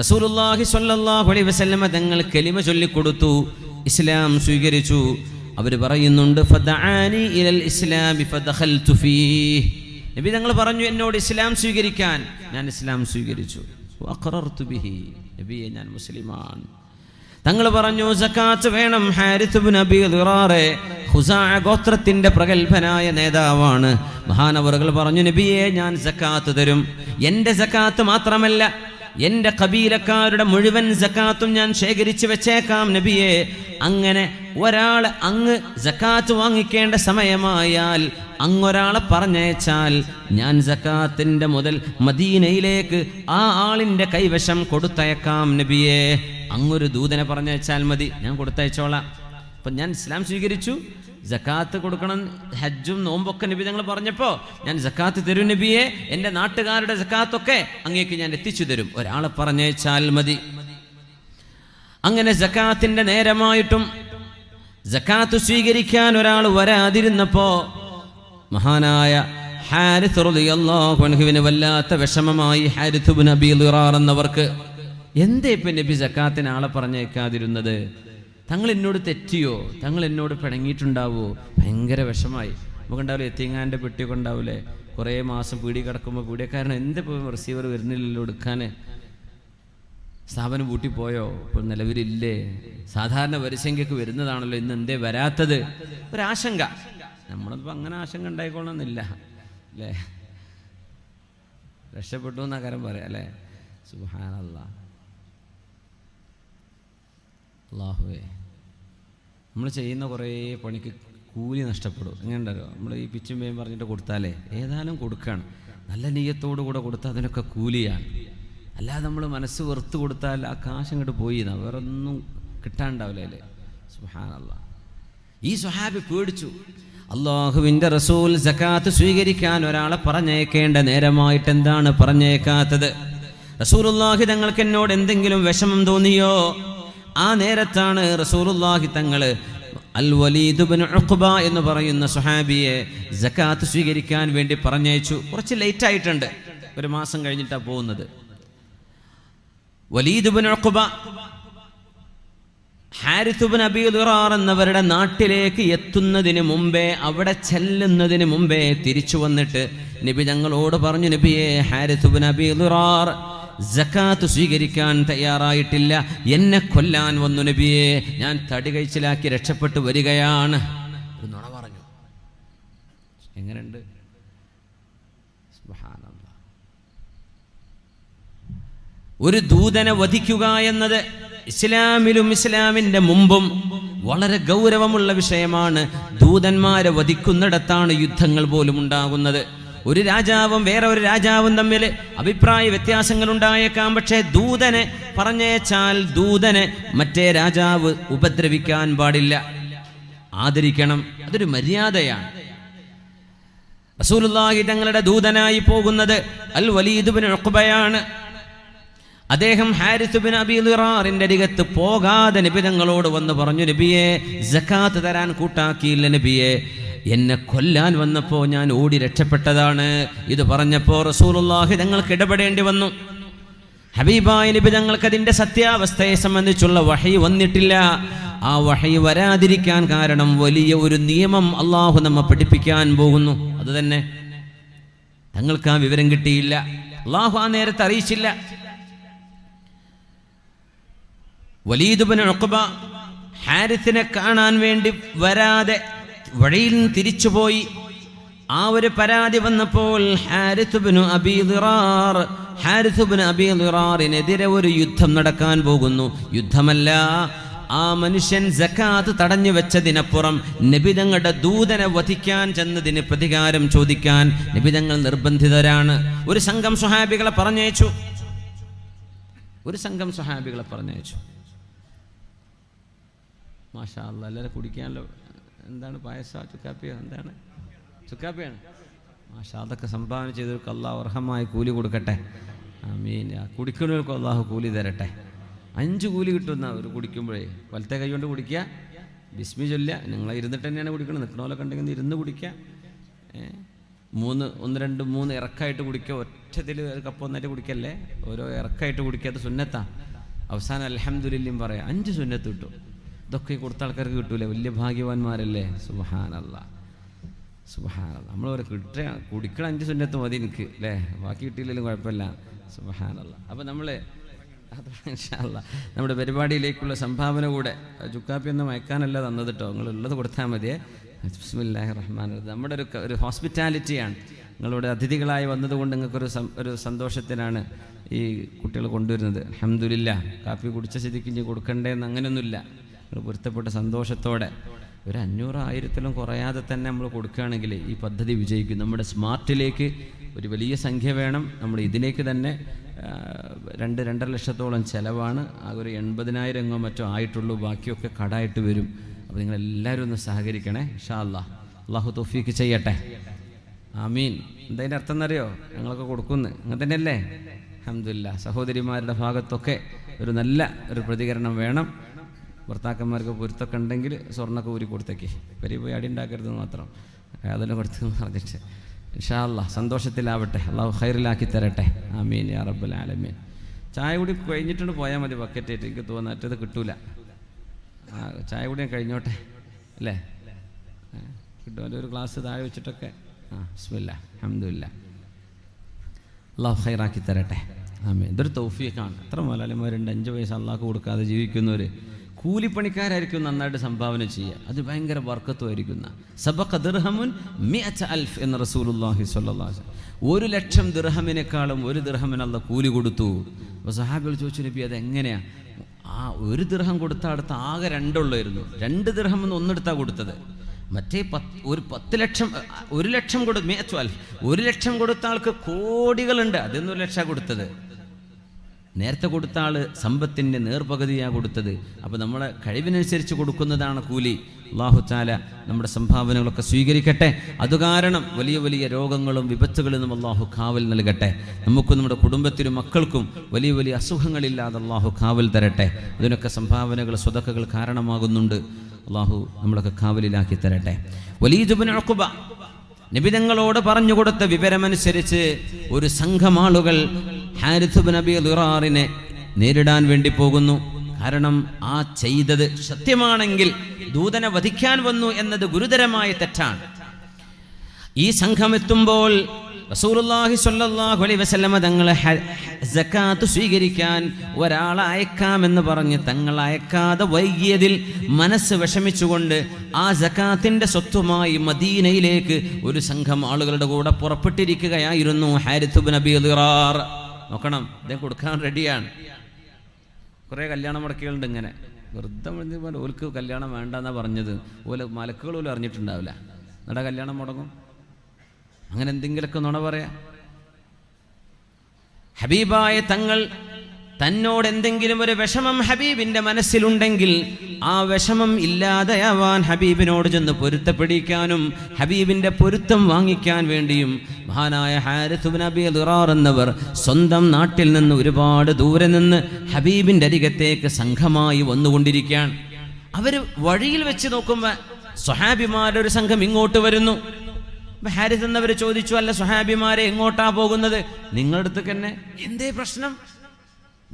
റസൂലുള്ളാഹി സ്വല്ലല്ലാഹു അലൈഹി വസല്ലമ തങ്ങൾ കലിമ ചൊല്ലിക്കൊടുത്തു, ഇസ്ലാം സ്വീകരിച്ചു. അവർ പറയുന്നുണ്ട്, ഫദഅനി ഇലൽ ഇസ്ലാമി ഫദഖൽതു ഫീഹി, നബി തങ്ങൾ പറഞ്ഞു എന്നോട് ഇസ്ലാം സ്വീകരിക്കാൻ, ഞാൻ ഇസ്ലാം സ്വീകരിച്ചു. വഖറർതു ബിഹി, നബിയെ ഞാൻ മുസ്ലിമാണ്. തങ്ങൾ പറഞ്ഞു സക്കാത്ത് വേണം. ഹാരിസ് ഇബ്നു അബീ ദിറാറെ ഖുസാഅ ഗോത്രത്തിന്റെ പ്രഗൽഭനായ നേതാവാണ്. മഹാനവറുകൾ പറഞ്ഞു, നബിയെ ഞാൻ സക്കാത്ത് തരും. എൻ്റെ സക്കാത്ത് മാത്രമല്ല, എൻ്റെ ഖബീലക്കാരുടെ മുഴുവൻ സക്കാത്തും ഞാൻ ശേഖരിച്ചു വെച്ചേക്കാം നബിയെ. അങ്ങനെ ഒരാൾ അങ്ങ് സക്കാത്ത് വാങ്ങിക്കേണ്ട സമയമായാൽ അങ്ങൊരാളെ പറഞ്ഞയച്ചാൽ ഞാൻ സക്കാത്തിന്റെ മുതൽ മദീനയിലേക്ക് ആ ആളിൻ്റെ കൈവശം കൊടുത്തയക്കാം നബിയെ. അങ്ങൊരു ദൂതനെ പറഞ്ഞയച്ചാൽ മതി, ഞാൻ കൊടുത്തയച്ചോളാം. അപ്പം ഞാൻ ഇസ്ലാം സ്വീകരിച്ചു, സക്കാത്ത് കൊടുക്കണം, ഹജ്ജും നോമ്പൊക്കെ നബി തങ്ങൾ പറഞ്ഞപ്പോൾ ഞാൻ സക്കാത്ത് തരും നബിയെ, എൻ്റെ നാട്ടുകാരുടെ സക്കാത്തൊക്കെ അങ്ങേക്ക് ഞാൻ എത്തിച്ചു തരും, ഒരാളെ പറഞ്ഞയച്ചാൽ മതി. അങ്ങനെ സക്കാത്തിന്റെ നേരമായിട്ടും സക്കാത്ത് സ്വീകരിക്കാൻ ഒരാൾ വരാതിരുന്നപ്പോ മഹാനായ ഹാരിസ് റളിയല്ലാഹു അൻഹുവിന് വല്ലാത്ത വിഷമമായി. ഹാരിസ് ഇബ്നു അബീ ദിറാർ എന്നവർക്ക്, എന്തേ ഇപ്പം നബി സക്കാത്തിന് ആളെ പറഞ്ഞേക്കാതിരുന്നത്? തങ്ങൾ എന്നോട് തെറ്റിയോ? തങ്ങൾ എന്നോട് പിണങ്ങിയിട്ടുണ്ടാവോ? ഭയങ്കര വിഷമായി. നമുക്കുണ്ടാവില്ലേ എത്തിങ്ങാൻ്റെ പെട്ടിയൊക്കെ ഉണ്ടാവില്ലേ, കുറേ മാസം പീടി കിടക്കുമ്പോൾ പീടിയക്കാരൻ എന്തിപ്പോൾ റിസീവർ വരുന്നില്ലല്ലോ എടുക്കാൻ, സ്ഥാപനം പൂട്ടിപ്പോയോ, ഇപ്പോൾ നിലവിലില്ലേ, സാധാരണ വരിസംഖ്യക്ക് വരുന്നതാണല്ലോ, ഇന്ന് എന്തേ വരാത്തത്? ഒരാശങ്ക. നമ്മളിപ്പോൾ അങ്ങനെ ആശങ്ക ഉണ്ടായിക്കൊള്ളണമെന്നില്ല അല്ലേ, രക്ഷപ്പെട്ടു എന്നാ കാര്യം പറയാം അല്ലേ. സുബ്ഹാനല്ലാഹ്. അല്ലാഹുവേ, നമ്മൾ ചെയ്യുന്ന കുറേ പണിക്ക് കൂലി നഷ്ടപ്പെടും. എങ്ങനെയുണ്ടല്ലോ, നമ്മൾ ഈ പിച്ചും പേയും പറഞ്ഞിട്ട് കൊടുത്താലേ ഏതായാലും കൊടുക്കുകയാണ്, നല്ല നീയത്തോടു കൂടെ കൊടുത്താൽ അതിനൊക്കെ കൂലിയാണ്. അല്ലാതെ നമ്മൾ മനസ്സ് വെറുത്ത് കൊടുത്താൽ ആ കാശ് അങ്ങോട്ട് പോയി എന്നാ, വേറെ ഒന്നും കിട്ടാണ്ടാവില്ല അല്ലേ. സുബ്ഹാനല്ലാഹ്. ഈ സ്വഹാബി പേടിച്ചു. അല്ലാഹുവിൻ്റെ റസൂൽ സക്കാത്ത് സ്വീകരിക്കാൻ ഒരാളെ പറഞ്ഞേക്കേണ്ട നേരമായിട്ട് എന്താണ് പറഞ്ഞേക്കാത്തത്? റസൂലുള്ളാഹി തങ്ങൾക്ക് എന്നോട് എന്തെങ്കിലും വിഷമം തോന്നിയോ? ആ നേരത്താണ് റസൂലുള്ളാഹി തങ്ങൾ അൽ വലീദ് ഇബ്നു ഉഖ്ബ എന്ന് പറയുന്ന സ്വഹാബിയെ സക്കാത്ത് സ്വീകരിക്കാൻ വേണ്ടി പറഞ്ഞയച്ചു. കുറച്ച് ലേറ്റ് ആയിട്ടുണ്ട്, 1 മാസം കഴിഞ്ഞിട്ടാണ് പോകുന്നത്. വലീദ് ഇബ്നു ഉഖ്ബ ഹാരിസ് ഇബ്നു അബീ ദിറാർ എന്നവരുടെ നാട്ടിലേക്ക് എത്തുന്നതിന് മുമ്പേ, അവിടെ ചെല്ലുന്നതിന് മുമ്പേ തിരിച്ചു വന്നിട്ട് നബി ഞങ്ങളോട് പറഞ്ഞു, നബിയെ, ഹാരിസ് ഇബ്നു അബീ ദിറാർ സക്കാത്ത് സ്വീകരിക്കാൻ തയ്യാറായിട്ടില്ല, എന്നെ കൊല്ലാൻ വന്നു നബിയെ, ഞാൻ തടി കഴിച്ചിലാക്കി രക്ഷപ്പെട്ടു വരികയാണ്. ഒരു നുണ പറഞ്ഞു. എങ്ങനെയുണ്ട്? സുബ്ഹാനല്ലാഹ്. ഒരു ദൂതനെ വധിക്കുക എന്നത് ഇസ്ലാമിലും ഇസ്ലാമിന്റെ മുമ്പും വളരെ ഗൗരവമുള്ള വിഷയമാണ്. ദൂതന്മാരെ വധിക്കുന്നിടത്താണ് യുദ്ധങ്ങൾ പോലും ഉണ്ടാകുന്നത്. ഒരു രാജാവും വേറെ ഒരു രാജാവും തമ്മിൽ അഭിപ്രായ വ്യത്യാസങ്ങൾ ഉണ്ടായേക്കാം. പക്ഷേ ദൂതനെ പറഞ്ഞേച്ചാൽ ദൂതനെ മറ്റേ രാജാവ് ഉപദ്രവിക്കാൻ പാടില്ല, ആദരിക്കണം. അതൊരു മര്യാദയാണ്. റസൂലുള്ളാഹി തങ്ങളുടെ ദൂതനായി പോകുന്നത് അൽ വലീദ് ഇബ്നു ഉഖ്ബയാണ്. അദ്ദേഹം ഹാരിസ് ഇബ്നു അബീ ദിറാറിന്റെ അരികത്ത് പോകാതെ നബി തങ്ങളോട് വന്ന് പറഞ്ഞു, നബിയെ, സക്കാത്ത് തരാൻ കൂട്ടാക്കിയില്ല നബിയെ, എന്നെ കൊല്ലാൻ വന്നപ്പോൾ ഞാൻ ഓടി രക്ഷപ്പെട്ടതാണ്. ഇത് പറഞ്ഞപ്പോൾ റസൂലുള്ളാഹി തങ്ങൾക്ക് ഇടപെടേണ്ടി വന്നു. ഹബീബായ നബി തങ്ങൾക്ക് അതിന്റെ സത്യാവസ്ഥയെ സംബന്ധിച്ചുള്ള വഹി വന്നിട്ടില്ല. ആ വഹി വരാതിരിക്കാൻ കാരണം വലിയ ഒരു നിയമം അള്ളാഹു നമ്മെ പഠിപ്പിക്കാൻ പോകുന്നു. അത് തന്നെ തങ്ങൾക്ക് ആ വിവരം കിട്ടിയില്ല, അള്ളാഹു ആ നേരത്തെ അറിയിച്ചില്ല. വലീദ് ഇബ്നു ഉഖ്ബ ഹാരിസിനെ കാണാൻ വേണ്ടി വരാതെ വഴിയിൽ നിന്ന് തിരിച്ചുപോയി. ആ ഒരു പരാതി വന്നപ്പോൾ ഹാരിസ് ഇബ്നു അബീ ദിറാറിനെതിരെ ഒരു യുദ്ധം നടക്കാൻ പോകുന്നു. യുദ്ധമല്ല, ആ മനുഷ്യൻ സക്കാത്ത് തടഞ്ഞു വെച്ചതിനപ്പുറം നബിതങ്ങളുടെ ദൂതനെ വധിക്കാൻ ചെന്നതിന് പ്രതികാരം ചോദിക്കാൻ നബിതങ്ങൾ നിർബന്ധിതരാണ്. ഒരു സംഘം സ്വഹാബികളെ പറഞ്ഞയച്ചു. മാഷാ അല്ലാഹ്, എല്ലാവരും കുടിക്കാനല്ലോ. എന്താണ് പായസ, ചുക്കാപ്പിയോ? എന്താണ്? ചുക്കാപ്പിയാണ്. മാഷാ, അതൊക്കെ സംഭാവന ചെയ്തവർക്ക് അള്ളാഹു അർഹമായ കൂലി കൊടുക്കട്ടെ. ആമീൻ. കുടിക്കുന്നവർക്ക് അള്ളാഹു കൂലി തരട്ടെ. 5 കൂലി കിട്ടുന്ന ഒരു കുടിക്കുമ്പോഴേ. വലത്തെ കൈ കൊണ്ട് കുടിക്കുക, ബിസ്മി ചൊല്ല. നിങ്ങൾ ഇരുന്നിട്ട് തന്നെയാണ് കുടിക്കുന്നത്. നിൽക്കണോലൊക്കെ ഉണ്ടെങ്കിൽ ഇരുന്ന് കുടിക്കുക. 1 2 3 ഇറക്കായിട്ട് കുടിക്കുക. ഒറ്റത്തിൽ ഒരു കപ്പ് ഒന്നായിട്ട് കുടിക്കല്ലേ, ഓരോ ഇറക്കായിട്ട് കുടിക്കുക. അത് സുന്നത്താ. അവസാനം അൽഹംദുലില്ലാഹ് പറയാം. 5 സുന്നത്ത് കിട്ടും. ഇതൊക്കെ കൊടുത്ത ആൾക്കാർക്ക് കിട്ടൂലേ, വലിയ ഭാഗ്യവാന്മാരല്ലേ. സുബ്ഹാനല്ലാഹ്. നമ്മൾ ഒരു കുടിക്കണ 5 സുന്നത്ത് മതി എനിക്ക്, അല്ലേ? ബാക്കി കിട്ടിയില്ലെങ്കിലും കുഴപ്പമില്ല. സുബ്ഹാനല്ലാഹ്. അപ്പം നമ്മൾ ഇൻഷാ അല്ലാഹ് നമ്മുടെ പരിപാടിയിലേക്കുള്ള സംഭാവന കൂടെ, ചുക്കാപ്പിയൊന്നും മയക്കാനല്ല തന്നത് കേട്ടോ, നിങ്ങളുള്ളത് കൊടുത്താൽ മതിയേ. ബിസ്മില്ലാഹിർ റഹ്മാനിർ റഹീം. നമ്മുടെ ഒരു ഹോസ്പിറ്റാലിറ്റിയാണ്. നിങ്ങളുടെ അതിഥികളായി വന്നതുകൊണ്ട് നിങ്ങൾക്കൊരു സന്തോഷത്തിനാണ് ഈ കുട്ടികൾ കൊണ്ടുവരുന്നത്. അൽഹംദുലില്ലാഹ്. കാപ്പി കുടിച്ച സ്ഥിതിക്ക് ഇനി കൊടുക്കണ്ടേന്ന് അങ്ങനെയൊന്നുമില്ല. നിങ്ങൾ പൊരുത്തപ്പെട്ട സന്തോഷത്തോടെ ഒരു 500-1000 കുറയാതെ തന്നെ നമ്മൾ കൊടുക്കുകയാണെങ്കിൽ ഈ പദ്ധതി വിജയിക്കും. നമ്മുടെ സ്മാർട്ടിലേക്ക് ഒരു വലിയ സംഖ്യ വേണം. നമ്മൾ ഇതിലേക്ക് തന്നെ 2-2.5 ലക്ഷത്തോളം ചിലവാണ്. ആ ഒരു 80,000 മറ്റോ ആയിട്ടുള്ളൂ. ബാക്കിയൊക്കെ കടായിട്ട് വരും. അപ്പോൾ നിങ്ങളെല്ലാവരും ഒന്ന് സഹകരിക്കണേ ഇൻഷാ അല്ലാഹ്. അള്ളാഹു തൗഫീക്ക് ചെയ്യട്ടെ. ആമീൻ. എന്തതിൻ്റെ അർത്ഥം എന്നറിയോ? ഞങ്ങളൊക്കെ കൊടുക്കുന്നു. അങ്ങനെ തന്നെയല്ലേ? അൽഹംദുലില്ലാഹ്. സഹോദരിമാരുടെ ഭാഗത്തൊക്കെ ഒരു നല്ല ഒരു പ്രതികരണം വേണം. ഭർത്താക്കന്മാർക്ക് പൊരുത്തൊക്കെ ഉണ്ടെങ്കിൽ സ്വർണ്ണൊക്കെ ഊരി കൊടുത്തേക്ക്. പെരി പോയി അടി ഉണ്ടാക്കരുതെന്ന് മാത്രം. അതെല്ലാം കൊടുത്തെന്ന് പറഞ്ഞിട്ട് ഇൻഷാ അല്ലാഹ് സന്തോഷത്തിലാവട്ടെ. അള്ളാഹു ഖൈറിലാക്കി തരട്ടെ. ആമീൻ യാ റബ്ബൽ ആലമീൻ. ചായ കൂടി കഴിഞ്ഞിട്ടുണ്ട് പോയാൽ മതി ബക്കറ്റായിട്ട്. എനിക്ക് തോന്നുന്നു മറ്റേത് കിട്ടൂല. ചായ കൂടി കഴിഞ്ഞോട്ടെ അല്ലേ? കിട്ടുമല്ലോ ഒരു ഗ്ലാസ് താഴെ വെച്ചിട്ടൊക്കെ. ബിസ്മില്ലാഹ്. അൽഹംദുലില്ലാഹ്. അള്ളാഹു ഖൈറാക്കി തരട്ടെ. ആമീൻ. ഇതൊരു തൗഫീഖാണ്. എത്ര മുതലാളിമാരുണ്ട് 5 പൈസ അള്ളാഹ്ക്ക് കൊടുക്കാതെ ജീവിക്കുന്നവർ. കൂലിപ്പണിക്കാരായിരിക്കും നന്നായിട്ട് സംഭാവന ചെയ്യുക. അത് ഭയങ്കര ബർക്കത്തുമായിരിക്കുന്ന. സബഖ ദിർഹമുൻ 100,000 എന്ന് റസൂലുള്ളാഹി സ്വല്ലല്ലാഹു അലൈഹി വസല്ലം. 1,00,000 ദിർഹമിനേക്കാളും 1 ദിർഹമിന് അല്ലാഹ് കൂലി കൊടുത്തു. അപ്പോൾ സഹാബികൾ ചോദിച്ചു, നബി അതെങ്ങനെയാണ്? ആ 1 ദിർഹം കൊടുത്ത അടുത്ത് ആകെ 2 ഉള്ളായിരുന്നു. 2 ദിർഹം എന്ന് ഒന്നെടുത്താ കൊടുത്തത്. മറ്റേ 1 ലക്ഷം കൊടുത്ത് 1 ലക്ഷം കൊടുത്ത ആൾക്ക് കോടികളുണ്ട്. അതൊന്നും 1 ലക്ഷം കൊടുത്തത്. നേരത്തെ കൊടുത്ത ആൾ സമ്പത്തിൻ്റെ നേർപകുതിയാണ് കൊടുത്തത്. അപ്പോൾ നമ്മളെ കഴിവിനനുസരിച്ച് കൊടുക്കുന്നതാണ് കൂലി. അല്ലാഹു തആല നമ്മുടെ സംഭാവനകളൊക്കെ സ്വീകരിക്കട്ടെ. അതുകാരണം വലിയ വലിയ രോഗങ്ങളും വിപത്തുകളിൽ നിന്നും അല്ലാഹു കാവൽ നൽകട്ടെ. നമുക്കും നമ്മുടെ കുടുംബത്തിനും മക്കൾക്കും വലിയ വലിയ അസുഖങ്ങളില്ലാതെ അല്ലാഹു കാവൽ തരട്ടെ. അതിനൊക്കെ സംഭാവനകൾ സ്വതക്കകൾ കാരണമാകുന്നുണ്ട്. അല്ലാഹു നമ്മളൊക്കെ കാവലിലാക്കി തരട്ടെ. വലീദ് ഇബ്നു ഉഖ്ബ നബിതങ്ങളോട് പറഞ്ഞുകൊടുത്ത വിവരമനുസരിച്ച് ഒരു സംഘം ആളുകൾ ഹാരിസ് ഇബ്നു അബീ ദിറാറിനെ നേരിടാൻ വേണ്ടി പോകുന്നു. കാരണം ആ ചെയ്തത് സത്യമാണെങ്കിൽ ദൂതനെ വധിക്കാൻ വന്നു എന്നത് ഗുരുതരമായ തെറ്റാണ്. ഈ സംഘം എത്തുമ്പോൾ റസൂലുള്ളാഹി സ്വല്ലല്ലാഹു അലൈഹി വസല്ലമ തങ്ങളെ സകാത്ത് സ്വീകരിക്കാൻ ഒരാളെ അയക്കാമെന്ന് പറഞ്ഞ് തങ്ങൾ അയക്കാതെ വൈകിയതിൽ മനസ്സ് വിഷമിച്ചുകൊണ്ട് ആ സകാത്തിന്റെ സ്വത്തുമായി മദീനയിലേക്ക് ഒരു സംഘം ആളുകളുടെ കൂടെ പുറപ്പെട്ടിരിക്കുകയായിരുന്നു ഹാരിത്ത് ഇബ്നു അബീ ദിറാർ. നോക്കണം, അദ്ദേഹം കൊടുക്കാൻ റെഡിയാണ്. കുറേ കല്യാണം മുടക്കികളുണ്ട് ഇങ്ങനെ വെറുതെ ഓൽക്ക് കല്യാണം വേണ്ടെന്നാണ് പറഞ്ഞത്. ഓല് മലക്കുകൾ പോലും അറിഞ്ഞിട്ടുണ്ടാവില്ല, എന്നിട്ട് കല്യാണം മുടങ്ങും. അങ്ങനെ എന്തെങ്കിലുമൊക്കെ നുണ പറയാം. ഹബീബായ തങ്ങൾ തന്നോട് എന്തെങ്കിലും ഒരു വിഷമം ഹബീബിന്റെ മനസ്സിലുണ്ടെങ്കിൽ ആ വിഷമം ഇല്ലാതെയാവാൻ ഹബീബിനോട് ചെന്ന് പൊരുത്തപ്പെടിക്കാനും ഹബീബിന്റെ പൊരുത്തം വാങ്ങിക്കാൻ വേണ്ടിയും മഹാനായ ഹാരിത്ത് ഇബ്നു അബീ ദിറാർ എന്നവർ സ്വന്തം നാട്ടിൽ നിന്ന് ഒരുപാട് ദൂരെ നിന്ന് ഹബീബിന്റെ അരികത്തേക്ക് സംഘമായി വന്നുകൊണ്ടിരിക്കുകയാണ്. അവർ വഴിയിൽ വെച്ച് നോക്കുമ്പോൾ സ്വഹാബിമാരുടെ ഒരു സംഘം ഇങ്ങോട്ട് വരുന്നു. ഹാരിസ് എന്നവർ ചോദിച്ചു, അല്ല സ്വഹാബിമാരെ എങ്ങോട്ടാ പോകുന്നത്? നിങ്ങളുടെ അടുത്തേക്ക് തന്നെ. എന്തേ പ്രശ്നം?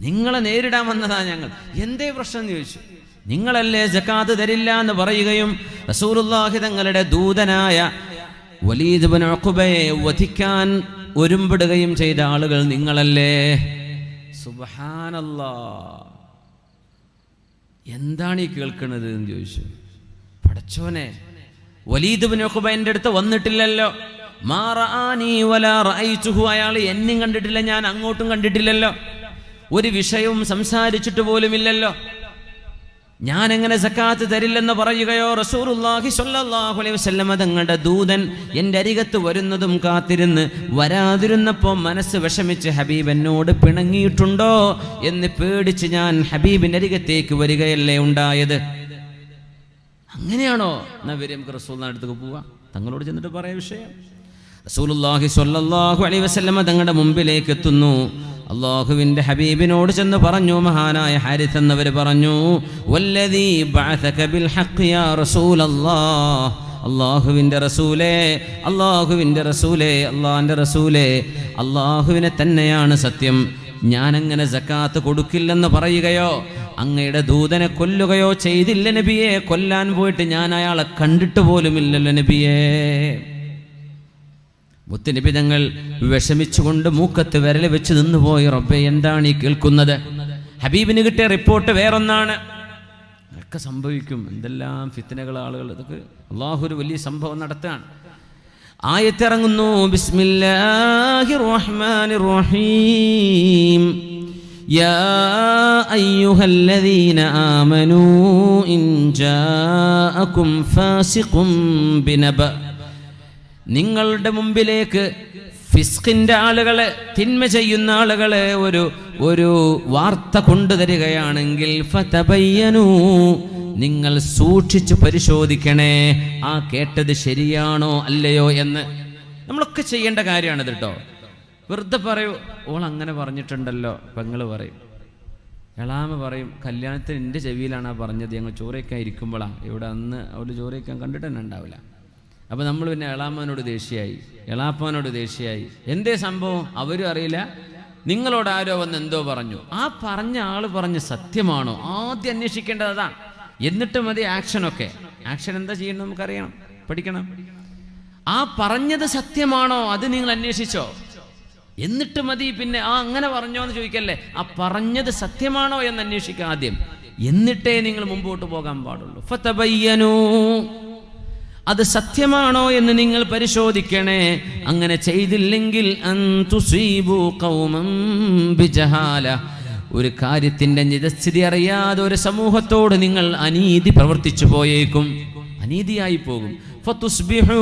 നിങ്ങളെ നേരിടാൻ വന്നതാ ഞങ്ങൾ. എന്തേ പ്രശ്നം എന്ന് ചോദിച്ചു. നിങ്ങളല്ലേ സകാത്ത് തരില്ല എന്ന് പറയുകയും റസൂലുള്ളാഹി തങ്ങളുടെ ദൂതനായ വലീദ് ഇബ്നു ഉഖബയെ വധിക്കാൻ ഒരുമ്പെടുകയും ചെയ്ത ആളുകൾ നിങ്ങളല്ലേ? സുബ്ഹാനല്ലാഹ്, എന്താണ് ഈ കേൾക്കുന്നത് എന്ന് ചോദിച്ചു. പടച്ചോനെ, വലീദ് ഇബ്നു ഉഖബ എൻ്റെ അടുത്ത് വന്നിട്ടില്ലല്ലോ. മാ റആനി വലാ റഅയ്തുഹു, അയാൾ എന്നെയും കണ്ടിട്ടില്ല, ഞാൻ അങ്ങോട്ടും കണ്ടിട്ടില്ലല്ലോ, ഒരു വിഷയവും സംസാരിച്ചിട്ട് പോലുമില്ലല്ലോ. ഞാൻ എങ്ങനെ സക്കാത്ത് തരില്ലെന്ന് പറയുകയോ? റസൂലുള്ളാഹി സ്വല്ലല്ലാഹു അലൈഹി വസല്ലം തങ്ങളുടെ ദൂതൻ എൻ്റെ അരികത്ത് വരുന്നതും കാത്തിരുന്ന് വരാതിരുന്നപ്പോൾ മനസ്സ് വിഷമിച്ച് ഹബീബ് എന്നോട് പിണങ്ങിയിട്ടുണ്ടോ എന്ന് പേടിച്ച് ഞാൻ ഹബീബിൻ്റെ അരികത്തേക്ക് വരികയല്ലേ ഉണ്ടായത്. അങ്ങനെയാണോ? എന്നാ വരും, നമുക്ക് റസൂലിന്റെ അടുത്തേക്ക് പോവാം, തങ്ങളോട് ചെന്നിട്ട് പറയാ വിഷയം. റസൂലുള്ളാഹി സ്വല്ലല്ലാഹു അലൈഹി വസല്ലം തങ്ങളുടെ മുമ്പിലേക്ക് എത്തുന്നു. അല്ലാഹുവിന്റെ ഹബീബിനോട് ചെന്ന് പറഞ്ഞു, മഹാനായ ഹാരിത്ത് എന്നവർ പറഞ്ഞു, വല്ലദീ ബഅസക ബിൽ ഹഖ് യാ റസൂലല്ലാഹ്, അല്ലാഹുവിന്റെ റസൂലേ, അല്ലാഹുവിന്റെ റസൂലേ, അല്ലാഹുവിന്റെ റസൂലേ, അല്ലാഹുവിനെ തന്നെയാണ് സത്യം, ഞാനങ്ങനെ സക്കാത്ത് കൊടുക്കില്ലെന്ന് പറയുകയോ അങ്ങയുടെ ദൂതനെ കൊല്ലുകയോ ചെയ്തില്ല നബിയെ. കൊല്ലാൻ പോയിട്ട് ഞാൻ അയാളെ കണ്ടിട്ട് പോലുമില്ലല്ലോ നബിയേ. മുത്തുനബി തങ്ങൾ വിഷമിച്ചുകൊണ്ട് മൂക്കത്ത് വിരൽ വെച്ച് നിന്നുപോയി. റബ്ബേ, എന്താണ് ഈ കേൾക്കുന്നത്? ഹബീബിന് കിട്ടിയ റിപ്പോർട്ട് വേറൊന്നാണ്. ഒക്കെ സംഭവിക്കും, എന്തെല്ലാം ഫിത്നകൾ ആളുകൾ. ഇതൊക്കെ അള്ളാഹു ഒരു വലിയ സംഭവം നടത്തുകയാണ്. ആയത്തിറങ്ങുന്നു, ബിസ്മില്ലാഹിർ റഹ്മാനിർ റഹീം, യാ അയ്യുഹല്ലദീന ആമനൂ ഇൻ ജാഅകും ഫാസിഖും ബിനബ, നിങ്ങളുടെ മുമ്പിലേക്ക് ഫിസ്ഖിന്റെ ആളുകളെ, തിന്മ ചെയ്യുന്ന ആളുകളെ ഒരു വാർത്ത കൊണ്ടുതരികയാണെങ്കിൽ ഫതബയ്യനൂ, നിങ്ങൾ സൂക്ഷിച്ചു പരിശോധിക്കണേ, ആ കേട്ടത് ശരിയാണോ അല്ലയോ എന്ന്. നമ്മളൊക്കെ ചെയ്യേണ്ട കാര്യമാണിത് കേട്ടോ. വെറുതെ പറയൂ, ഓൾ അങ്ങനെ പറഞ്ഞിട്ടുണ്ടല്ലോ, പെങ്ങൾ പറയും, എളാമ പറയും, കല്യാണത്തിന് എൻ്റെ ചെവിയിലാണ് പറഞ്ഞത്, ഞങ്ങൾ ചോറയ്ക്കാൻ ഇരിക്കുമ്പോഴാണ്, ഇവിടെ അന്ന് അവർ ചോറയ്ക്കാൻ കണ്ടിട്ട് തന്നെ ഉണ്ടാവില്ല. അപ്പോൾ നമ്മൾ പിന്നെ എളാമ്മനോട് ദേഷ്യമായി, എളാപ്പാനോട് ദേഷ്യമായി. എന്തേ സംഭവം? അവരും അറിയില്ല, നിങ്ങളോട് ആരോ വന്ന് എന്തോ പറഞ്ഞു. ആ പറഞ്ഞ ആൾ പറഞ്ഞ് സത്യമാണോ ആദ്യം അന്വേഷിക്കേണ്ടത് അതാണ്. എന്നിട്ട് മതി ആക്ഷനൊക്കെ. ആക്ഷൻ എന്താ ചെയ്യണം നമുക്കറിയണം, പഠിക്കണം. ആ പറഞ്ഞത് സത്യമാണോ അത് നിങ്ങൾ അന്വേഷിച്ചോ, എന്നിട്ട് മതി പിന്നെ ആ അങ്ങനെ പറഞ്ഞോ എന്ന് ചോദിക്കല്ലേ. ആ പറഞ്ഞത് സത്യമാണോ എന്ന് അന്വേഷിക്കുക ആദ്യം, എന്നിട്ടേ നിങ്ങൾ മുമ്പോട്ട് പോകാൻ പാടുള്ളൂ. ഫതബയ്യനൂ, അത് സത്യമാണോ എന്ന് നിങ്ങൾ പരിശോധിക്കണേ. അങ്ങനെ ചെയ്തില്ലെങ്കിൽ അൻ തുസീബു ഖൗമൻ ബിജഹാല, ഒരു കാര്യത്തിന്റെ നിജസ്ഥിതി അറിയാതെ ഒരു സമൂഹത്തോട് നിങ്ങൾ അനീതി പ്രവർത്തിച്ചു പോയേക്കും, അനീതിയായി പോകും. ഫതുസ്ബിഹു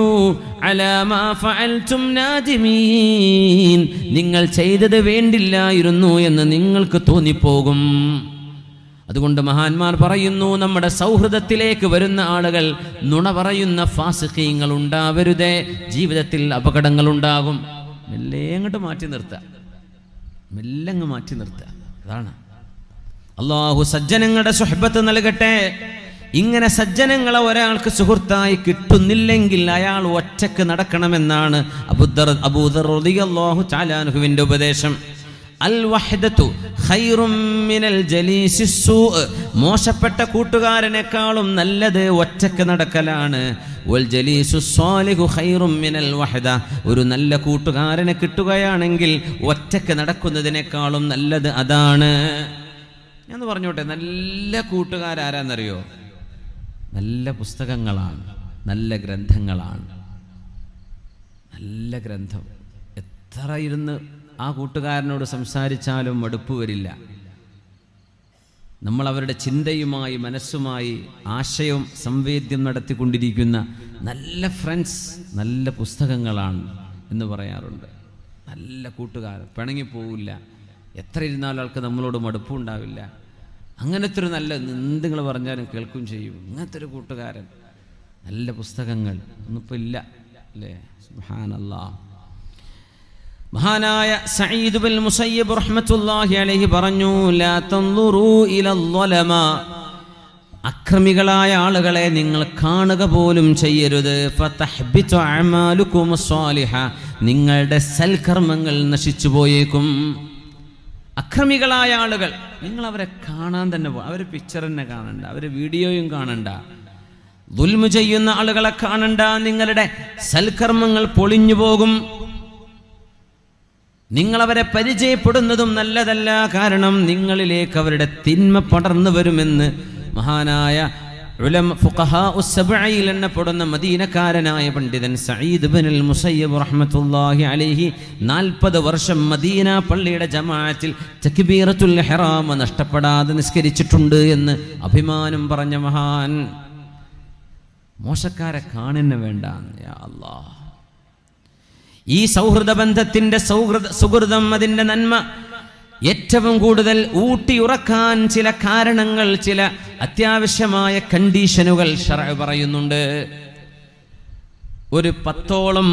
അലാ മാ ഫഅൽതും നാദിമീൻ, നിങ്ങൾ ചെയ്തത് വേണ്ടില്ലായിരുന്നു എന്ന് നിങ്ങൾക്ക് തോന്നിപ്പോകും. അതുകൊണ്ട് മഹാന്മാർ പറയുന്നു, നമ്മുടെ സൗഹൃദത്തിലേക്ക് വരുന്ന ആളുകൾ നുണ പറയുന്ന ഫാസിഖീങ്ങൾ ഉണ്ടാവരുതേ, ജീവിതത്തിൽ അപകടങ്ങൾ ഉണ്ടാകും. മെല്ലെ അങ്ങോട്ട് മാറ്റി നിർത്തുക, മെല്ലങ്ങ് മാറ്റി നിർത്തുക. അതാണ്. അല്ലാഹു സജ്ജനങ്ങളുടെ സുഹബത്ത് നൽകട്ടെ. ഇങ്ങനെ സജ്ജനങ്ങളെ ഒരാൾക്ക് സുഹൃത്തായി കിട്ടുന്നില്ലെങ്കിൽ അയാൾ ഒറ്റക്ക് നടക്കണമെന്നാണ് അബൂദർ റളിയല്ലാഹു തആല അൻഹുവിന്റെ ഉപദേശം. അൽ വഹ്ദതു ഖൈറും മിനൽ ജലീസി സൂ, മോശപ്പെട്ട കൂട്ടുകാരനേക്കാളും നല്ലത് ഒറ്റക്ക് നടക്കലാണ്. വൽ ജലീസു സ്വാലിഹു ഖൈറും മിനൽ വഹദ, ഒരു നല്ല കൂട്ടുകാരനെ കിട്ടുകയാണെങ്കിൽ ഒറ്റക്ക് നടക്കുന്നതിനേക്കാളും നല്ലത് അതാണ്. ഞാൻ പറഞ്ഞോട്ടെ, നല്ല കൂട്ടുകാരാരാന്നറിയോ? നല്ല പുസ്തകങ്ങളാണ്, നല്ല ഗ്രന്ഥങ്ങളാണ്. നല്ല ഗ്രന്ഥം എത്ര ഇരുന്ന് ആ കൂട്ടുകാരനോട് സംസാരിച്ചാലും മടുപ്പ് വരില്ല. നമ്മൾ അവരുടെ ചിന്തയുമായി മനസ്സുമായി ആശയവും സംവേദ്യം നടത്തിക്കൊണ്ടിരിക്കുന്ന നല്ല ഫ്രണ്ട്സ്, നല്ല പുസ്തകങ്ങളാണ് എന്ന് പറയാറുണ്ട്. നല്ല കൂട്ടുകാരൻ പിണങ്ങിപ്പോവില്ല, എത്ര ഇരുന്നാലും ആൾക്ക് നമ്മളോട് മടുപ്പുണ്ടാവില്ല. അങ്ങനത്തെ ഒരു നല്ല, എന്തെങ്ങൾ പറഞ്ഞാലും കേൾക്കും ചെയ്യും. അങ്ങനത്തെ ഒരു കൂട്ടുകാരൻ, നല്ല പുസ്തകങ്ങൾ ഒന്നിപ്പോൾ ഇല്ല അല്ലേ? സുബ്ഹാനല്ലാഹ്. മഹാനായ സഈദ് ബിൻ മുസയ്യിബ് റഹ്മത്തുള്ളാഹി അലൈഹി പറഞ്ഞു, ലാ തൻദുറൂ ഇലൽ ളലമ, അക്രമികളായ ആളുകളെ നിങ്ങൾ കാണുക പോലും ചെയ്യരുത്. ഫതഹ്ബിതു അഅമാലുകും സ്വാലിഹ, നിങ്ങളുടെ സൽക്കർമ്മങ്ങൾ നശിച്ചു പോയേക്കും. അക്രമികളായ ആളുകൾ, നിങ്ങൾ അവരെ കാണാൻ തന്നെ അവരെ പിക്ചർ തന്നെ കാണണ്ട, അവരെ വീഡിയോയും കാണണ്ട. ദുൽമു ചെയ്യുന്ന ആളുകളെ കാണണ്ട, നിങ്ങളുടെ സൽക്കർമ്മങ്ങൾ പൊളിഞ്ഞു പോകും. നിങ്ങളവരെ പരിചയപ്പെടുന്നതും നല്ലതല്ല, കാരണം നിങ്ങളിലേക്ക് അവരുടെ തിന്മ പടർന്നു വരുമെന്ന് മഹാനായ ഫുഖഹാഉസ് സബ്ഇൽ എണ്ണപ്പെടുന്ന മദീനക്കാരനായ പണ്ഡിതൻ സഈദ് ബിനുൽ മുസയ്യിബ് റഹ്മത്തുള്ളാഹി അലൈഹി 40 വർഷം മദീന പള്ളിയുടെ ജമാഅത്തിൽ തക്ബീറത്തുൽ ഇഹ്റാം നഷ്ടപ്പെടാതെ നിസ്കരിച്ചിട്ടുണ്ട് എന്ന് അഭിമാനം പറഞ്ഞ മഹാൻ. മോശക്കാരെ കാണുന്ന വേണ്ട. യാ അല്ലാഹ്, ഈ സൗഹൃദ ബന്ധത്തിന്റെ സുഹൃതം, അതിന്റെ നന്മ ഏറ്റവും കൂടുതൽ ഊട്ടിയുറക്കാൻ ചില കാരണങ്ങൾ, ചില അത്യാവശ്യമായ കണ്ടീഷനുകൾ ശർഅ് പറയുന്നുണ്ട്. ഒരു 10ഓളം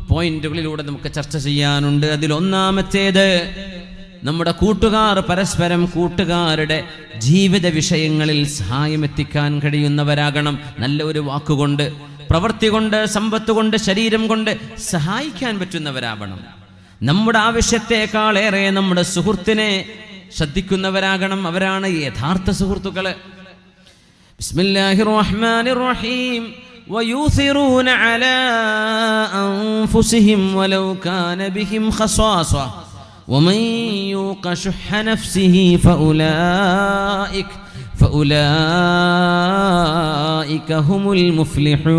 പോയിന്റുകളിലൂടെ നമുക്ക് ചർച്ച ചെയ്യാനുണ്ട്. അതിലൊന്നാമത്തേത്, നമ്മുടെ കൂട്ടുകാർ പരസ്പരം കൂട്ടുകാരുടെ ജീവിത വിഷയങ്ങളിൽ സഹായമെത്തിക്കാൻ കഴിയുന്നവരാകണം. നല്ല ഒരു വാക്കുകൊണ്ട്, പ്രവൃത്തി കൊണ്ട്, സമ്പത്ത് കൊണ്ട്, ശരീരം കൊണ്ട് സഹായിക്കാൻ പറ്റുന്നവരാകണം. നമ്മുടെ ആവശ്യത്തെക്കാളേറെ നമ്മുടെ സുഹൃത്തിനെ ശ്രദ്ധിക്കുന്നവരാകണം. അവരാണ് യഥാർത്ഥ സുഹൃത്തുക്കള്. ബിസ്മില്ലാഹിർ റഹ്മാനിർ റഹീം. വയൂസിറൂന അലാ അൻഫുസിഹിം വലൗ കാന ബിഹിം ഖസാസ വമൻ യൂഖ ശുഹ്ഹ നഫ്സിഹി ഫഉലൈക ഹുമുൽ മുഫ്ലിഹൂൻ.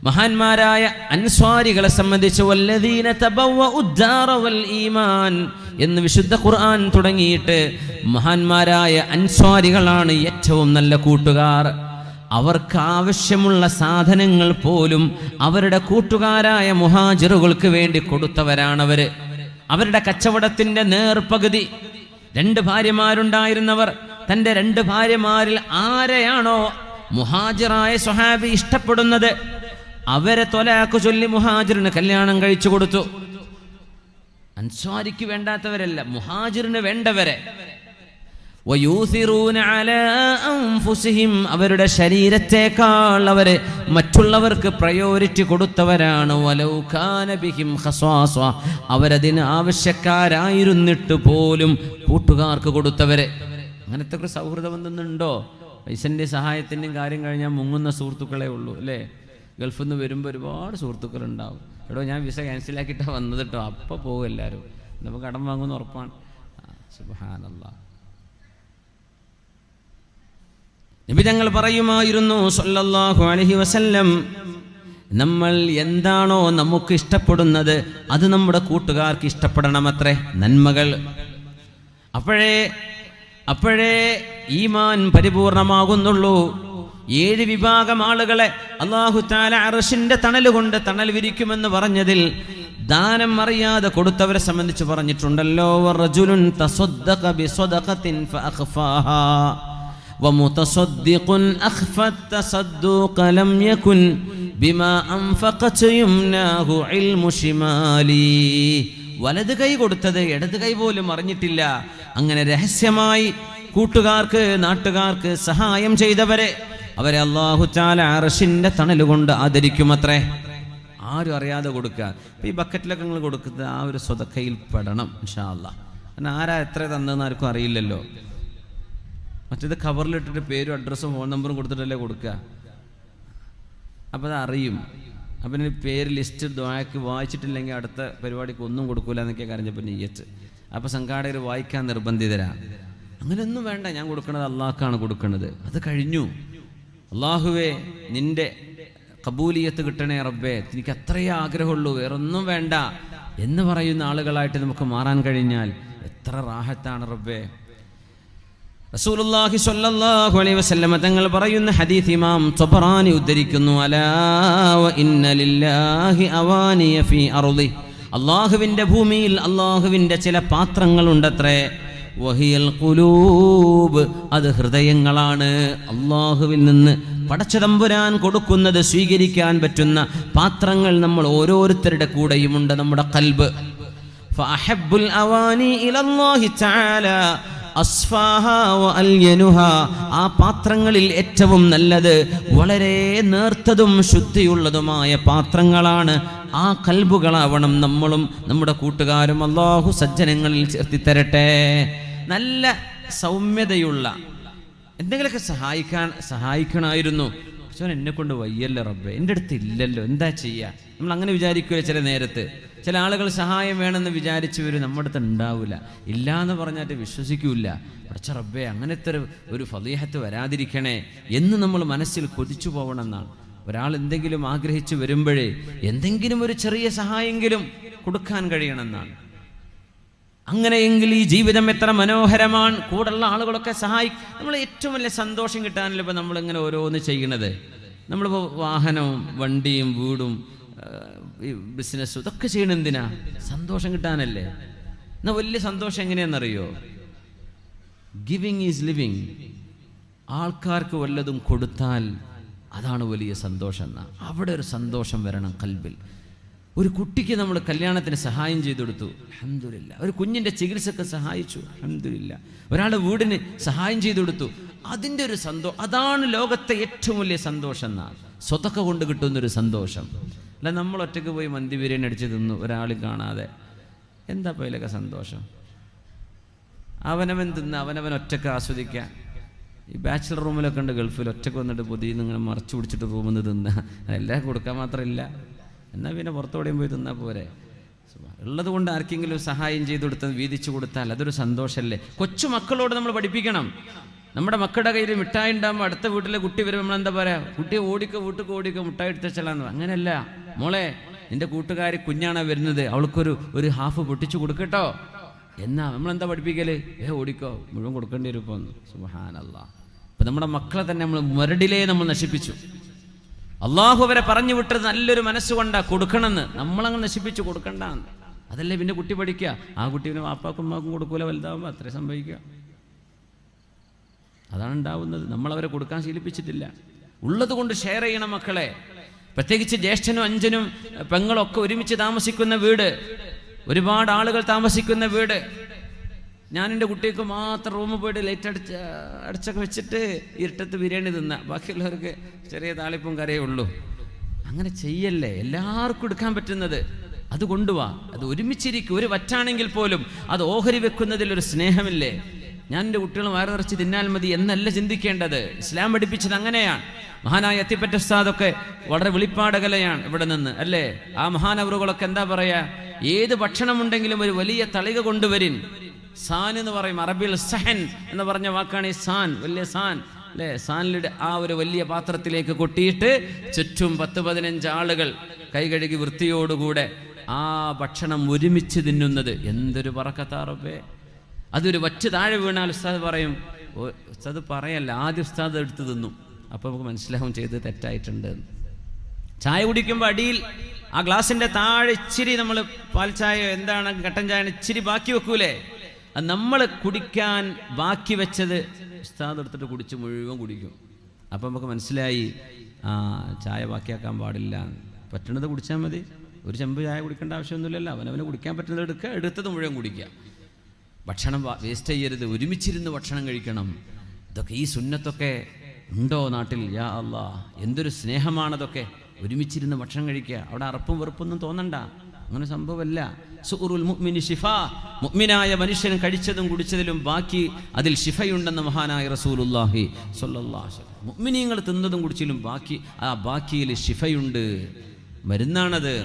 മഹാന്മാരായ അൻസ്വാരികളെ സംബന്ധിച്ച് വല്ലദീന തബവ്വഉദ്ദാറ വൽ ഈമാൻ എന്ന് വിശുദ്ധ ഖുർആൻ തുടങ്ങിയിട്ട് മഹാന്മാരായ അൻസ്വാരികളാണ് ഏറ്റവും നല്ല കൂട്ടുകാർ. അവർക്ക് ആവശ്യമുള്ള സാധനങ്ങൾ പോലും അവരുടെ കൂട്ടുകാരായ മുഹാജിറുകൾക്ക് വേണ്ടി കൊടുത്തവരാണവര്. അവരുടെ കച്ചവടത്തിന്റെ നേർപകുതി, 2 ഭാര്യമാരുണ്ടായിരുന്നവർ തൻ്റെ 2 ഭാര്യമാരിൽ ആരെയാണോ മുഹാജിറായ സ്വഹാബി ഇഷ്ടപ്പെടുന്നത് അവരെ തൊലാക്ക് ചൊല്ലി മുഹാജിറിന് കല്യാണം കഴിച്ചു കൊടുത്തു. അൻസ്വാരിക്ക് വേണ്ടാത്തവരല്ല, മുഹാജിറിന് വേണ്ടവരെ. വയൂസിറൂന അലാ അൻഫുസിഹിം, അവരുടെ ശരീരത്തെക്കാൾ അവര് മറ്റുള്ളവർക്ക് പ്രയോറിറ്റി കൊടുത്തവരാണ്. വലൗ കാന ബിഹിം ഖസാസ, അവരതിന് ആവശ്യക്കാരായിരുന്നിട്ട് പോലും കൂട്ടുകാർക്ക് കൊടുത്തവരെ. അങ്ങനത്തെ ഒരു സൗഹൃദം എന്തെന്നുണ്ടോ? പൈസൻ്റെ സഹായത്തിൻ്റെയും കാര്യം കഴിഞ്ഞാൽ മുങ്ങുന്ന സുഹൃത്തുക്കളെ ഉള്ളൂ അല്ലേ? ഗൾഫിൽ നിന്ന് വരുമ്പോൾ ഒരുപാട് സുഹൃത്തുക്കളുണ്ടാവും. എടോ ഞാൻ വിസ ക്യാൻസലാക്കിയിട്ടാണ് വന്നത് കേട്ടോ, അപ്പോൾ പോകും എല്ലാവരും, നമുക്ക് കടം വാങ്ങുമെന്ന് ഉറപ്പാണ്. സുബ്ഹാനല്ലാഹ്. നബി തങ്ങൾ പറയുമായിരുന്നു സല്ലല്ലാഹു അലൈഹി വസല്ലം, നമ്മൾ എന്താണോ നമുക്ക് ഇഷ്ടപ്പെടുന്നത് അത് നമ്മുടെ കൂട്ടുകാർക്ക് ഇഷ്ടപ്പെടണമത്രേ, നന്മകൾ. അപ്പോഴേ ഈമാൻ പരിപൂർണമാകുന്നുള്ളൂ. 7 വിഭാഗം ആളുകളെ അല്ലാഹു തആല അർശിന്റെ തണലുകൊണ്ട് തണൽ വിരിക്കുമെന്ന് പറഞ്ഞതിൽ ദാനം അറിയാതെ കൊടുത്തവരെ സംബന്ധിച്ച് പറഞ്ഞിട്ടുണ്ടല്ലോ. വറജുലുൻ തസദ്ദഖ ബിസദഖത്തിൻ ഫഅഖഫാഹാ വമുതസദ്ദിഖുൻ അഖഫത് തസദ്ദുഖ ലം യകുൻ ബിമാ അൻഫഖത് യുംനാഹു ഇൽമു ശിമാലി. വലത് കൈ കൊടുത്തത് ഇടത് കൈ പോലും അറിഞ്ഞിട്ടില്ല. അങ്ങനെ രഹസ്യമായി കൂട്ടുകാർക്ക്, നാട്ടുകാർക്ക് സഹായം ചെയ്തവരെ അവരെ അല്ലാഹു തആല അർശിന്റെ തണലുകൊണ്ട് ആദരിക്കുമത്രേ. ആരും അറിയാതെ കൊടുക്കുക. അപ്പോൾ ഈ ബക്കറ്റിലൊക്കെ നിങ്ങൾ കൊടുക്കുന്നത് ആ ഒരു സ്വതക്കയിൽ പെടണം ഇൻഷാ അല്ലാഹ്. കാരണം ആരാ എത്ര തന്നതെന്ന് ആർക്കും അറിയില്ലല്ലോ. മറ്റേത് കവറിലിട്ടിട്ട് പേരും അഡ്രസ്സും ഫോൺ നമ്പറും കൊടുത്തിട്ടല്ലേ കൊടുക്കുക. അപ്പോൾ അത് അറിയും. അപ്പം പിന്നെ പേര് ലിസ്റ്റ് ദ്വായക്ക് വായിച്ചിട്ടില്ലെങ്കിൽ അടുത്ത പരിപാടിക്ക് ഒന്നും കൊടുക്കൂല എന്നൊക്കെ കരഞ്ഞപ്പോൾ നെയ്യത്ത്. അപ്പോൾ സംഘാടകർ വായിക്കാൻ നിർബന്ധിതരാണ്. അങ്ങനെയൊന്നും വേണ്ട, ഞാൻ കൊടുക്കുന്നത് അള്ളാഹ്ക്കാണ് കൊടുക്കുന്നത്. അത് കഴിഞ്ഞു. അള്ളാഹുവേ നിൻ്റെ കബൂലിയത്ത് കിട്ടണേ റബ്ബേ, എനിക്ക് അത്രയേ ആഗ്രഹമുള്ളൂ, വേറൊന്നും വേണ്ട എന്ന് പറയുന്ന ആളുകളായിട്ട് നമുക്ക് മാറാൻ കഴിഞ്ഞാൽ എത്ര റാഹത്താണ് റബ്ബേ. റസൂലുള്ളാഹി സ്വല്ലല്ലാഹു അലൈഹി വസല്ലം തങ്ങൾ പറയുന്ന ഹദീസ് ഇമാം തബറാനി ഉദ്ധരിക്കുന്നു. അലാ വ ഇന്ന ലില്ലാഹി അവാനിയ ഫീ അർളി, അല്ലാഹുവിൻ്റെ ഭൂമിയിൽ അല്ലാഹുവിൻ്റെ ചില പാത്രങ്ങളുണ്ടത്രേ. വഹിയൽ ഖുലൂബ്, അത് ഹൃദയങ്ങളാണ്. അല്ലാഹുവിൽ നിന്ന് പടച്ചതമ്പുരാൻ കൊടുക്കുന്നത് സ്വീകരിക്കാൻ പറ്റുന്ന പാത്രങ്ങൾ നമ്മൾ ഓരോരുത്തരുടെ കൂടെയുമുണ്ട്, നമ്മുടെ ഖൽബ്. ഫഅഹബ്ബുൽ അവാനി ഇലല്ലാഹി തആല അസ്ഫാഹാ വ അൽയനുഹാ, ആ പാത്രങ്ങളിൽ ഏറ്റവും നല്ലത് വളരെ നേർത്തതും ശുദ്ധിയുള്ളതുമായ പാത്രങ്ങളാണ്. ആ കൽബുകളാവണം നമ്മളും നമ്മുടെ കൂട്ടുകാരും. അല്ലാഹു സജ്ജനങ്ങളിൽ ചേർത്തി തരട്ടെ. നല്ല സൗമ്യതയുള്ള എന്തെങ്കിലുമൊക്കെ സഹായിക്കണമായിരുന്നു. പക്ഷേ എന്നെ കൊണ്ട് വയ്യല്ലോ റബ്ബേ, എൻ്റെ അടുത്ത് ഇല്ലല്ലോ, എന്താ ചെയ്യുക? നമ്മൾ അങ്ങനെ വിചാരിക്കുകയോ ചില നേരത്ത്. ചില ആളുകൾ സഹായം വേണമെന്ന് വിചാരിച്ചു വരും, നമ്മുടെ അടുത്ത് ഉണ്ടാവില്ല. ഇല്ല എന്ന് പറഞ്ഞാൽ വിശ്വസിക്കൂല. പക്ഷേ റബ്ബേ അങ്ങനത്തെ ഒരു ഫളീഹത്ത് വരാതിരിക്കണേ എന്ന് നമ്മൾ മനസ്സിൽ കൊതിച്ചു പോകണമെന്നാണ്. ഒരാൾ എന്തെങ്കിലും ആഗ്രഹിച്ചു വരുമ്പോഴേ എന്തെങ്കിലും ഒരു ചെറിയ സഹായമെങ്കിലും കൊടുക്കാൻ കഴിയണമെന്നാണ്. അങ്ങനെയെങ്കിൽ ഈ ജീവിതം എത്ര മനോഹരമാണ്. കൂടുള്ള ആളുകളൊക്കെ നമ്മൾ ഏറ്റവും വലിയ സന്തോഷം കിട്ടാനല്ലോ ഇപ്പോൾ നമ്മളിങ്ങനെ ഓരോന്ന് ചെയ്യണത്. നമ്മളിപ്പോൾ വാഹനവും വണ്ടിയും വീടും ബിസിനസ്സും ഇതൊക്കെ ചെയ്യണം എന്തിനാ? സന്തോഷം കിട്ടാനല്ലേ. എന്നാൽ വലിയ സന്തോഷം എങ്ങനെയാണെന്നറിയോ? Giving is living. ആൾക്കാർക്ക് വല്ലതും കൊടുത്താൽ അതാണ് വലിയ സന്തോഷം എന്നാ. അവിടെ ഒരു സന്തോഷം വരണം കൽബിൽ. ഒരു കുട്ടിക്ക് നമ്മൾ കല്യാണത്തിന് സഹായം ചെയ്തു കൊടുത്തു, അൽഹംദുലില്ലാ. ഒരു കുഞ്ഞിൻ്റെ ചികിത്സക്ക് സഹായിച്ചു, അൽഹംദുലില്ലാ. ഒരാളുടെ വീടിന് സഹായം ചെയ്തു കൊടുത്തു, അതിൻ്റെ ഒരു സന്തോഷം. അതാണ് ലോകത്തെ ഏറ്റവും വലിയ സന്തോഷം എന്നാണ്. സ്വതക്ക കൊണ്ട് കിട്ടുന്നൊരു സന്തോഷം. അല്ല നമ്മൾ ഒറ്റയ്ക്ക് പോയി മന്തി ബിരിയാണി അടിച്ച് തിന്നു ഒരാളും കാണാതെ, എന്താ പോയിലൊക്കെ സന്തോഷം? അവനവൻ തിന്ന് അവനവൻ ഒറ്റയ്ക്ക് ആസ്വദിക്കുക. ഈ ബാച്ചിലർ റൂമിലൊക്കെ ഉണ്ട് ഗൾഫിൽ, ഒറ്റയ്ക്ക് വന്നിട്ട് പൊതിയിൽ ഇങ്ങനെ മറച്ചു പിടിച്ചിട്ട് റൂമിൽ നിന്ന് തിന്നുക. എല്ലാം കൊടുക്കാൻ മാത്രമില്ല. എന്നാൽ പിന്നെ പുറത്തോടെയും പോയി തിന്നാൽ പോരെ. ഉള്ളത് കൊണ്ട് ആർക്കെങ്കിലും സഹായം ചെയ്തു കൊടുത്താൽ വീതിച്ചു കൊടുത്താൽ അതൊരു സന്തോഷമല്ലേ. കൊച്ചു മക്കളോട് നമ്മൾ പഠിപ്പിക്കണം. നമ്മുടെ മക്കളുടെ കയ്യിൽ മിഠായി ഉണ്ടാകുമ്പോൾ അടുത്ത വീട്ടിലെ കുട്ടി വരുമ്പോൾ നമ്മളെന്താ പറയുക? കുട്ടിയെ വീട്ടിലേക്ക് ഓടിക്കോ മിഠായി എടുത്തച്ചലാന്ന്. അങ്ങനെയല്ല മോളെ, നിന്റെ കൂട്ടുകാരി കുഞ്ഞാണ് വരുന്നത്, അവൾക്കൊരു ഹാഫ് പൊട്ടിച്ചു കൊടുക്കട്ടോ എന്നാ നമ്മളെന്താ പഠിപ്പിക്കല്? ഓടിക്കോ, മുഴുവൻ കൊടുക്കേണ്ടി വരും ഇപ്പോൾ. സുബ്ഹാനല്ലാഹ്. ഇപ്പം നമ്മുടെ മക്കളെ തന്നെ നമ്മൾ മുരടിലേ നമ്മൾ നശിപ്പിച്ചു. അള്ളാഹു അവരെ പറഞ്ഞു വിട്ടത് നല്ലൊരു മനസ്സുകൊണ്ടാ കൊടുക്കണമെന്ന്. നമ്മളങ്ങ് നശിപ്പിച്ചു കൊടുക്കണ്ടെന്ന്. അതല്ലേ പിന്നെ കുട്ടി പഠിക്കുക. ആ കുട്ടി പിന്നെ വാപ്പാക്കും ഉമ്മാക്കും കൊടുക്കൂല, വലുതാവുമ്പോൾ അത്രേ സംഭവിക്കുക. അതാണ് ഉണ്ടാവുന്നത്. നമ്മളവരെ കൊടുക്കാൻ ശീലിപ്പിച്ചിട്ടില്ല. ഉള്ളത് കൊണ്ട് ഷെയർ ചെയ്യണം മക്കളെ. പ്രത്യേകിച്ച് ജ്യേഷ്ഠനും അഞ്ചനും പെങ്ങളൊക്കെ ഒരുമിച്ച് താമസിക്കുന്ന വീട്, ഒരുപാട് ആളുകൾ താമസിക്കുന്ന വീട്. ഞാൻ എൻ്റെ കുട്ടിക്ക് മാത്രം റൂമിൽ പോയിട്ട് ലൈറ്റ് അടിച്ചൊക്കെ വെച്ചിട്ട് ഇരുട്ടത്ത് ബിരിയാണി തിന്ന, ബാക്കിയുള്ളവർക്ക് ചെറിയ താളിപ്പും കറിയേ ഉള്ളൂ. അങ്ങനെ ചെയ്യല്ലേ. എല്ലാവർക്കും എടുക്കാൻ പറ്റുന്നത് അത് കൊണ്ടുപോവാ. അത് ഒരുമിച്ചിരിക്കും. ഒരു വറ്റാണെങ്കിൽ പോലും അത് ഓഹരി വെക്കുന്നതിലൊരു സ്നേഹമില്ലേ. ഞാൻ എൻ്റെ കുട്ടികൾ വയറ് നിറച്ച് തിന്നാൽ മതി എന്നല്ല ചിന്തിക്കേണ്ടത്. ഇസ്ലാം പഠിപ്പിച്ചത് അങ്ങനെയാണ്. മഹാനായ അത്തിപ്പറ്റ ഉസ്താദൊക്കെ വളരെ വെളിപ്പാടകലയാണ് ഇവിടെ നിന്ന് അല്ലേ. ആ മഹാനവറുകളൊക്കെ എന്താ പറയാ? ഏത് ഭക്ഷണമുണ്ടെങ്കിലും ഒരു വലിയ തളിക കൊണ്ടുവരിൻ. സാൻ എന്ന് പറയും. അറബിയിൽ സഹൻ എന്ന് പറഞ്ഞ വാക്കാണ് ഈ സാൻ, വലിയ സാൻ അല്ലേ. സാനിലിട്ട് ആ ഒരു വലിയ പാത്രത്തിലേക്ക് കൊട്ടിയിട്ട് ചുറ്റും 10-15 ആളുകൾ കൈ കഴുകി വൃത്തിയോടുകൂടെ ആ ഭക്ഷണം ഒരുമിച്ച് തിന്നുന്നത് എന്തൊരു ബറക്കത്താ റബ്ബേ. അതൊരു വറ്റ് താഴെ വീണാൽ ഉസ്താദ് പറയും, ഉസ്താദ് പറയല്ല, ആദ്യം ഉസ്താദ് എടുത്ത് തിന്നു. അപ്പോൾ നമുക്ക് മനസ്സിലാവും ചെയ്ത് തെറ്റായിട്ടുണ്ട്. ചായ കുടിക്കുമ്പോൾ അടിയിൽ ആ ഗ്ലാസിൻ്റെ താഴെ ഇച്ചിരി നമ്മൾ പാൽ ചായ എന്താണ് കട്ടൻ ചായ ഇച്ചിരി ബാക്കി വെക്കൂലേ, അത് നമ്മൾ കുടിക്കാൻ ബാക്കി വെച്ചത് ഉസ്താദ് എടുത്തിട്ട് കുടിച്ച് മുഴുവൻ കുടിക്കും. അപ്പം നമുക്ക് മനസ്സിലായി ചായ ബാക്കിയാക്കാൻ പാടില്ല. പറ്റണത് കുടിച്ചാൽ മതി. ഒരു ചെമ്പ് ചായ കുടിക്കേണ്ട ആവശ്യമൊന്നുമില്ലല്ലോ. അവനവന് കുടിക്കാൻ പറ്റുന്നത് എടുക്കുക, എടുത്തത് മുഴുവൻ കുടിക്കുക. ഭക്ഷണം വേസ്റ്റ് ചെയ്യരുത്. ഒരുമിച്ചിരുന്ന് ഭക്ഷണം കഴിക്കണം. ഇതൊക്കെ ഈ സുന്നത്തൊക്കെ ഉണ്ടോ നാട്ടിൽ? യാ അല്ലാ, എന്തൊരു സ്നേഹമാണതൊക്കെ. ഒരുമിച്ചിരുന്ന് ഭക്ഷണം കഴിക്കുക. അവിടെ അറപ്പും വെറുപ്പൊന്നും തോന്നണ്ട, അങ്ങനെ സംഭവമല്ല. സുഉറുൽ മുഅ്മിനി ശിഫാ, മുഅ്മിനായ മനുഷ്യൻ കഴിച്ചതും കുടിച്ചതിലും ബാക്കി അതിൽ ശിഫയുണ്ടെന്ന് മഹാനായ റസൂലുള്ളാഹി സ്വല്ലല്ലാഹു അലൈഹി വസല്ലം. മുഅ്മിനീങ്ങൾ തിന്നതും കുടിച്ചതിലും ബാക്കിയിൽ ശിഫയുണ്ട്, മരുന്നാണത്.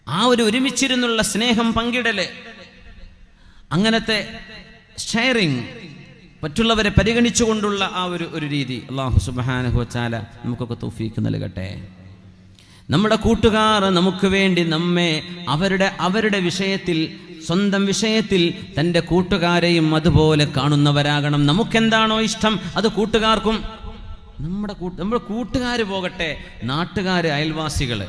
ആ ഒരു ഒരുമിച്ചിരുന്നുള്ള സ്നേഹം പങ്കിടല്, അങ്ങനത്തെ ഷെയറിങ്, മറ്റുള്ളവരെ പരിഗണിച്ചുകൊണ്ടുള്ള ആ ഒരു രീതി അല്ലാഹു സുബ്ഹാനഹു വ തആല നമുക്കൊക്കെ തൗഫീഖ് നൽകട്ടെ. നമ്മുടെ കൂട്ടുകാർ നമുക്ക് വേണ്ടി നമ്മെ അവരുടെ വിഷയത്തിൽ, സ്വന്തം വിഷയത്തിൽ തൻ്റെ കൂട്ടുകാരെയും അതുപോലെ കാണുന്നവരാകണം. നമുക്കെന്താണോ ഇഷ്ടം അത് കൂട്ടുകാർക്കും. നമ്മുടെ കൂട്ടുകാർ പോകട്ടെ, നാട്ടുകാർ, അയൽവാസികൾ.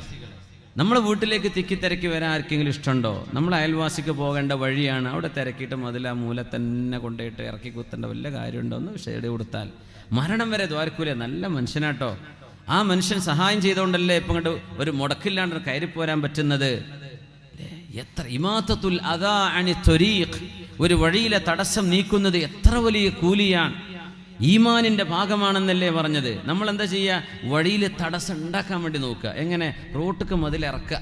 നമ്മളെ വീട്ടിലേക്ക് തിക്കിത്തിരക്കി വരാൻ ആർക്കെങ്കിലും ഇഷ്ടമുണ്ടോ? നമ്മൾ അയൽവാസിക്ക് പോകേണ്ട വഴിയാണ്, അവിടെ തിരക്കിയിട്ട് മുതൽ ആ മൂല തന്നെ കൊണ്ടുപോയിട്ട് ഇറക്കി കുത്തേണ്ട വല്ല കാര്യമുണ്ടോ? ഒന്ന് ഷെയ്ഡ് കൊടുത്താൽ മരണം വരെ ദ്വാരക്കൂലേ. നല്ല മനുഷ്യനാട്ടോ. ആ മനുഷ്യൻ സഹായം ചെയ്തുകൊണ്ടല്ലേ ഇപ്പം കണ്ട് ഒരു മുടക്കില്ലാണ്ട് കയറിപ്പോരാൻ പറ്റുന്നത്. എത്ര ഇമാത്തത്തുൽ അദാ അനി ത്വരീഖ്, ഒരു വഴിയിലെ തടസ്സം നീക്കുന്നത് എത്ര വലിയ കൂലിയാണ്. ഈമാനിൻ്റെ ഭാഗമാണെന്നല്ലേ പറഞ്ഞത്. നമ്മൾ എന്താ ചെയ്യുക? വഴിയിൽ തടസ്സം ഉണ്ടാക്കാൻ വേണ്ടി നോക്കുക. എങ്ങനെ? റോട്ടിക്ക് മതിലിറക്കുക.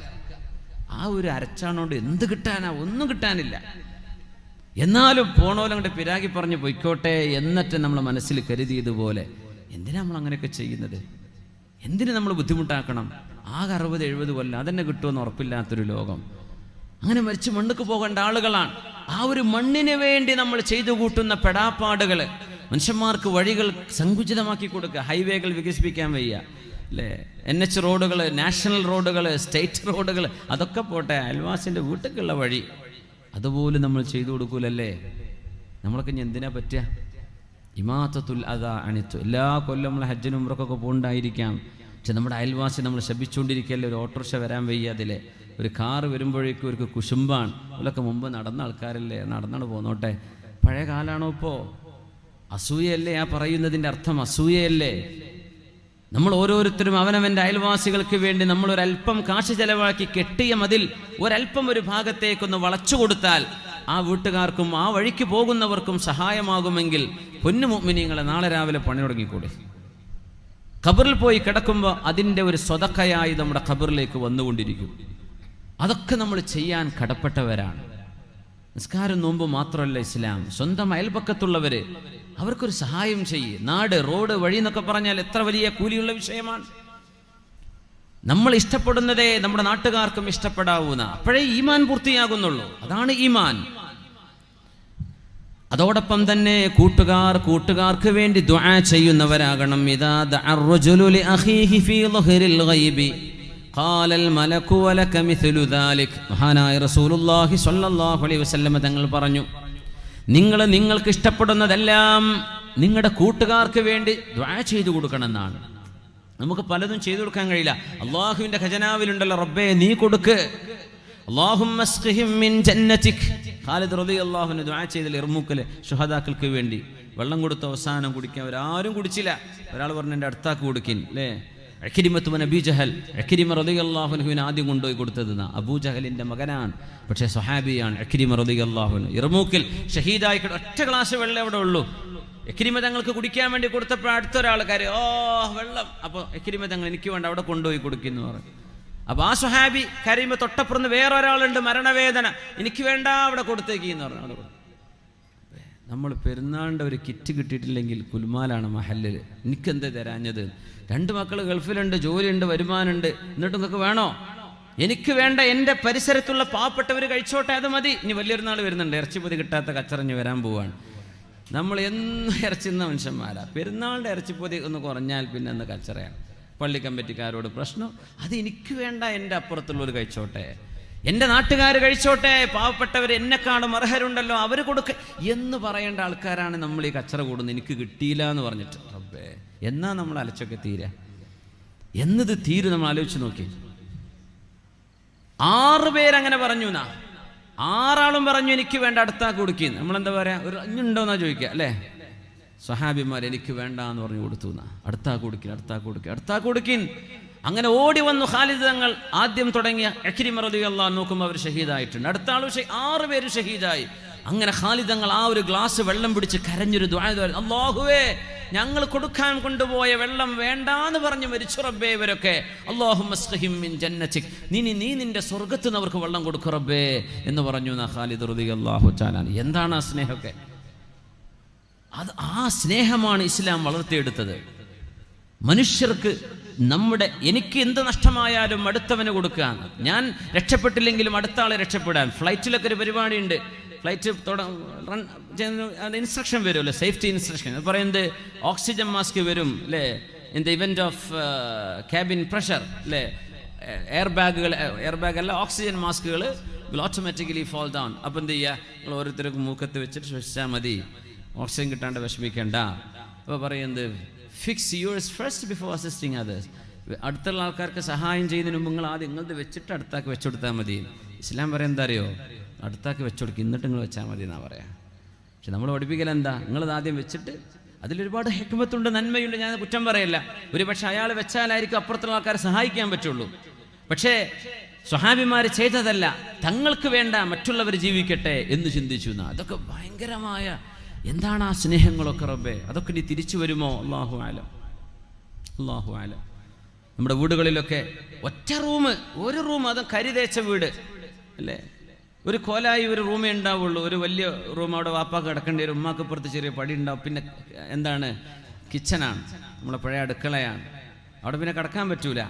ആ ഒരു അരച്ചാണോണ്ട് എന്ത് കിട്ടാനാ? ഒന്നും കിട്ടാനില്ല. എന്നാലും പോണോലങ്ങോട്ട് പിരാഗി പറഞ്ഞ് പൊയ്ക്കോട്ടെ എന്നിട്ട് നമ്മൾ മനസ്സിൽ കരുതിയതുപോലെ. എന്തിനാ നമ്മൾ അങ്ങനെയൊക്കെ ചെയ്യുന്നത്? എന്തിനു നമ്മൾ ബുദ്ധിമുട്ടാക്കണം? ആകെ 60-70 കൊല്ലം, അതെന്നെ കിട്ടുമെന്ന് ഉറപ്പില്ലാത്തൊരു ലോകം. അങ്ങനെ മരിച്ച് മണ്ണുക്ക് പോകേണ്ട ആളുകളാണ്. ആ ഒരു മണ്ണിന് വേണ്ടി നമ്മൾ ചെയ്തു കൂട്ടുന്ന പെടാപ്പാടുകൾ. മനുഷ്യന്മാർക്ക് വഴികൾ സങ്കുചിതമാക്കി കൊടുക്കുക, ഹൈവേകൾ വികസിപ്പിക്കാൻ വയ്യ അല്ലേ? NH റോഡുകൾ, നാഷണൽ റോഡുകൾ, സ്റ്റേറ്റ് റോഡുകൾ, അതൊക്കെ പോട്ടെ, അയൽവാസിൻ്റെ വീട്ടിലേക്കുള്ള വഴി അതുപോലും നമ്മൾ ചെയ്തു കൊടുക്കൂലല്ലേ? നമ്മളൊക്കെ ഇനി എന്തിനാ പറ്റുക? ഇമാത്തത്തുൽ അദാ അനിത്തു. എല്ലാ കൊല്ലം നമ്മൾ ഹജ്ജിനും ഉംറക്കൊക്കെ പോകുന്നുണ്ടായിരിക്കാം. പക്ഷെ നമ്മുടെ അയൽവാസി നമ്മൾ ശപിച്ചുകൊണ്ടിരിക്കുകയല്ലേ. ഒരു ഓട്ടോറിക്ഷ വരാൻ വയ്യ, അതിലെ ഒരു കാറ് വരുമ്പോഴേക്കും ഒരു കുശുമ്പാണ്. അവരൊക്കെ മുമ്പ് നടന്ന ആൾക്കാരല്ലേ, നടന്നാണ് പോന്നോട്ടെ. പഴയ കാലാണോ ഇപ്പോൾ? അസൂയയല്ലേ ആ പറയുന്നതിൻ്റെ അർത്ഥം? അസൂയയല്ലേ? നമ്മൾ ഓരോരുത്തരും അവനവൻ്റെ അയൽവാസികൾക്ക് വേണ്ടി നമ്മൾ ഒരല്പം കാശ് ചെലവാക്കി കെട്ടിയ മതിൽ ഒരല്പം ഒരു ഭാഗത്തേക്കൊന്ന് വളച്ചു കൊടുത്താൽ ആ വീട്ടുകാർക്കും ആ വഴിക്ക് പോകുന്നവർക്കും സഹായമാകുമെങ്കിൽ പൊന്നു മുഅ്മിനീങ്ങളെ, നാളെ രാവിലെ പണി തുടങ്ങിക്കൂടെ? ഖബറിൽ പോയി കിടക്കുമ്പോൾ അതിൻ്റെ ഒരു സ്വതക്കയായി നമ്മുടെ ഖബറിലേക്ക് വന്നുകൊണ്ടിരിക്കും. അതൊക്കെ നമ്മൾ ചെയ്യാൻ കടപ്പെട്ടവരാണ്. നിസ്കാരം നോമ്പ് മാത്രമല്ല ഇസ്ലാം. സ്വന്തം അയൽപക്കത്തുള്ളവര്, അവർക്കൊരു സഹായം ചെയ്യ്. നാട്, റോഡ്, വഴി എന്നൊക്കെ പറഞ്ഞാൽ എത്ര വലിയ കൂലിയുള്ള വിഷയമാണ്. നമ്മൾ ഇഷ്ടപ്പെടുന്നതേ നമ്മുടെ നാട്ടുകാർക്കും ഇഷ്ടപ്പെടാവുന്ന, അപ്പോഴേ ഈമാൻ പൂർത്തിയാകുന്നുള്ളൂ. അതാണ് ഈമാൻ. അതോടൊപ്പം തന്നെ കൂട്ടുകാർക്ക് വേണ്ടി ദുആ ചെയ്യുന്നവരാകണം. ഇദാ ദഅർ റജുലു ലിഅഖീഹി ഫീ ളഹ്റിൽ ഗൈബി ഖാലൽ മലകു വലക മിസ്ലു ദാലിക്. മഹാനായ റസൂലുള്ളാഹി സ്വല്ലല്ലാഹു അലൈഹി വസല്ലം തങ്ങൾ പറഞ്ഞു, നിങ്ങൾക്ക് ഇഷ്ടപ്പെടുന്നതെല്ലാം നിങ്ങളുടെ കൂട്ടുകാർക്ക് വേണ്ടി ദുആ ചെയ്തു കൊടുക്കണമെന്നാണ്. നമുക്ക് പലതും ചെയ്തു കൊടുക്കാൻ കഴിയില്ല. അള്ളാഹുവിൻ്റെ ഖജനാവിലുണ്ടല്ലോ, റബ്ബേ നീ കൊടുക്ക്. അല്ലാഹുമ്മ സ്ഖിഹിം മിൻ ജന്നതിക്. ഖാലിദ് റളിയല്ലാഹു അൻഹു ദുആ ചെയ്തില്ല ഇർമുക്കിലെ ശുഹദാക്കൾക്ക് വേണ്ടി. വെള്ളം കൊടുത്ത അവസാനം കുടിക്കാൻ അവരാരും കുടിച്ചില്ല. ഒരാൾ പറഞ്ഞു എൻ്റെ അടുത്താക്ക് കൊടുക്കിൻ അല്ലേ? ഇക്രിമത്തു ബിൻ അബീ ജഹൽ, ഇക്രിമ റളിയല്ലാഹു അൻഹുവിനെ ആദ്യം കൊണ്ടുപോയി കൊടുത്തത് അബൂജഹലിൻ്റെ മകനാണ്, പക്ഷേ സ്വഹാബിയാണ് ഇക്രിമ റളിയല്ലാഹു അൻഹു. ഇർമുക്കിൽ ഷഹീദായി ഒറ്റ ഗ്ലാസ് വെള്ളം അവിടെ ഉള്ളൂ. ഇക്രിമ തങ്ങൾക്ക് കുടിക്കാൻ വേണ്ടി കൊടുത്തപ്പോൾ അടുത്തൊരാൾ കാര്യം, ഓ വെള്ളം. അപ്പോൾ ഇക്രിമ തങ്ങൾ എനിക്ക് വേണ്ട, അവിടെ കൊണ്ടുപോയി കൊടുക്കുന്നു പറഞ്ഞു. അപ്പോൾ ആ സ്വഹാബി കരീമ തൊട്ടപ്പുറന്ന് വേറൊരാളുണ്ട്, മരണവേദന, എനിക്ക് വേണ്ട, അവിടെ കൊടുത്തേക്കെന്ന് പറഞ്ഞു. അവിടെ നമ്മൾ പെരുന്നാളിൻ്റെ ഒരു കിറ്റ് കിട്ടിയിട്ടില്ലെങ്കിൽ കുൽമാലാണ് മഹല്ലിൽ. എനിക്കെന്ത് തരാഞ്ഞത്? 2 മക്കൾ ഗൾഫിലുണ്ട്, ജോലിയുണ്ട്, വരുമാനമുണ്ട്, എന്നിട്ടും നിങ്ങൾക്ക് വേണോ? എനിക്ക് വേണ്ട, എൻ്റെ പരിസരത്തുള്ള പാവപ്പെട്ടവർ കഴിച്ചോട്ടെ, അത് മതി. ഇനി വലിയൊരു നാൾ വരുന്നുണ്ട്, ഇറച്ചിപ്പൊതി കിട്ടാത്ത കച്ചറിഞ്ഞ് വരാൻ പോവാണ്. നമ്മൾ എന്നും ഇറച്ചിന്ന മനുഷ്യന്മാരാ. പെരുന്നാളിൻ്റെ ഇറച്ചിപ്പൊതി ഒന്ന് കുറഞ്ഞാൽ പിന്നെ ഒന്ന് കച്ചറയാണ്. പള്ളി കമ്മിറ്റിക്കാരോട് പ്രശ്നം, അത് എനിക്ക് വേണ്ട, എൻ്റെ അപ്പുറത്തുള്ളവർ കഴിച്ചോട്ടെ, എൻ്റെ നാട്ടുകാർ കഴിച്ചോട്ടെ, പാവപ്പെട്ടവർ എന്നെക്കാളും അർഹരുണ്ടല്ലോ അവർ കൊടുക്ക എന്ന് പറയേണ്ട ആൾക്കാരാണ് നമ്മൾ ഈ കച്ചറ കൂടുന്നത്. എനിക്ക് കിട്ടിയില്ല എന്ന് പറഞ്ഞിട്ട്. റബ്ബേ, എന്നാ നമ്മൾ അലച്ചൊക്കെ തീരാ? എന്നത് തീരും? നമ്മൾ ആലോചിച്ച് നോക്കി. 6 പേരങ്ങനെ പറഞ്ഞു എന്നാ. 6 ആളും പറഞ്ഞു എനിക്ക് വേണ്ട, അടുത്താ കൊടുക്കി. നമ്മളെന്താ പറയാ? ഒരു അഞ്ഞുണ്ടോന്നാ ചോദിക്കുക അല്ലേ? സ്വഹാബിമാർ എനിക്ക് വേണ്ട എന്ന് പറഞ്ഞു കൊടുത്തു എന്നാ. അടുത്താ കൊടുക്കിൻ. അങ്ങനെ ഓടി വന്നു ഖാലിദ് തങ്ങൾ. ആദ്യം തുടങ്ങിയ ഇക്രിമ റളിയല്ലാഹു നോക്കുമ്പോൾ അവർ ഷഹീദായിട്ടുണ്ട്. അടുത്ത ആൾ 6 പേര് ഷഹീദായി. അങ്ങനെ ഖാലിദ് തങ്ങൾ ആ ഒരു ഗ്ലാസ് വെള്ളം പിടിച്ച് കരഞ്ഞൊരു ദുആ ചെയ്തു, അല്ലാഹുവേ ഞങ്ങൾ കൊടുക്കാൻ കൊണ്ടുപോയ വെള്ളം വേണ്ടാന്ന് പറഞ്ഞു മരിച്ചു റബ്ബേ ഇവരൊക്കെ. അല്ലാഹുമ്മസ്ഖിഹിം മിൻ ജന്നതിക്, നീ നിന്റെ സ്വർഗ്ഗത്ത് നിന്ന് അവർക്ക് വെള്ളം കൊടുക്കു റബ്ബേ എന്ന് പറഞ്ഞു ഖാലിദ് റളിയല്ലാഹു തആല. എന്താണ് ആ സ്നേഹമൊക്കെ? അത് ആ സ്നേഹമാണ് ഇസ്ലാം വളർത്തിയെടുത്തത്. മനുഷ്യർക്ക് എനിക്ക് എന്ത് നഷ്ടമായാലും അടുത്തവന് കൊടുക്കുക. ഞാൻ രക്ഷപ്പെട്ടില്ലെങ്കിലും അടുത്ത ആളെ രക്ഷപ്പെടാൻ. ഫ്ലൈറ്റിലൊക്കെ ഒരു പരിപാടിയുണ്ട്. ഫ്ലൈറ്റ് ഇൻസ്ട്രക്ഷൻ വരുമല്ലോ, സേഫ്റ്റി ഇൻസ്ട്രക്ഷൻ. അത് പറയുന്നത് ഓക്സിജൻ മാസ്ക് വരും അല്ലേ, in the event of cabin pressure അല്ലേ, എയർ ബാഗ് അല്ല, ഓക്സിജൻ മാസ്കുകൾ വിൽ ഓട്ടോമാറ്റിക്കലി ഫോൾ ഡൗൺ. അപ്പം എന്ത് ചെയ്യുക, നിങ്ങൾ ഓരോരുത്തർക്കും മൂക്കത്ത് വെച്ചിട്ട് ശ്വസിച്ചാൽ മതി, ഓക്സിജൻ കിട്ടാണ്ട് വിഷമിക്കേണ്ട. അപ്പോൾ പറയുന്നത് fix yours first before assisting others. അടുത്തുള്ള ആൾക്കാർക്ക് സഹായം ചെയ്യുന്നതിന് മുമ്പ് നിങ്ങൾ ആദ്യം നിങ്ങളത് വെച്ചിട്ട് അടുത്താക്കി വെച്ചു കൊടുത്താൽ മതി. ഇസ്ലാം പറയാൻ എന്താ അറിയോ, അടുത്താക്കി വെച്ചു കൊടുക്കുക, എന്നിട്ട് നിങ്ങൾ വെച്ചാൽ മതി എന്നാ പറയാം. പക്ഷെ നമ്മൾ പഠിപ്പിക്കൽ എന്താ, നിങ്ങളത് ആദ്യം വെച്ചിട്ട്. അതിലൊരുപാട് ഹിക്മത്തുണ്ട്, നന്മയുണ്ട്, ഞാൻ കുറ്റം പറയല്ല. ഒരു പക്ഷെ അയാൾ വെച്ചാലായിരിക്കും അപ്പുറത്തുള്ള ആൾക്കാരെ സഹായിക്കാൻ പറ്റുള്ളൂ. പക്ഷേ സ്വഹാബിമാർ ചെയ്തതല്ല, തങ്ങൾക്ക് വേണ്ട മറ്റുള്ളവർ ജീവിക്കട്ടെ എന്ന് ചിന്തിച്ചു. അതൊക്കെ ഭയങ്കരമായ എന്താണ് ആ സ്നേഹങ്ങളൊക്കെ റബ്ബേ, അതൊക്കെ നീ തിരിച്ചു വരുമോ? അല്ലാഹു ആലം, അല്ലാഹു ആലം. നമ്മുടെ വീടുകളിലൊക്കെ ഒറ്റ ഒരു റൂം, അത് കരിതേച്ച വീട് അല്ലേ, ഒരു കോലായി ഒരു റൂമേ ഉണ്ടാവുള്ളൂ. ഒരു വലിയ റൂം, അവിടെ വാപ്പാക്ക് കിടക്കേണ്ടി വരും, ഉമ്മാക്ക് പുറത്ത് ചെറിയ പടി ഉണ്ടാവും. പിന്നെ എന്താണ്, കിച്ചണാണ്, നമ്മളെ പഴയ അടുക്കളയാണ്, അവിടെ പിന്നെ കിടക്കാൻ പറ്റൂല.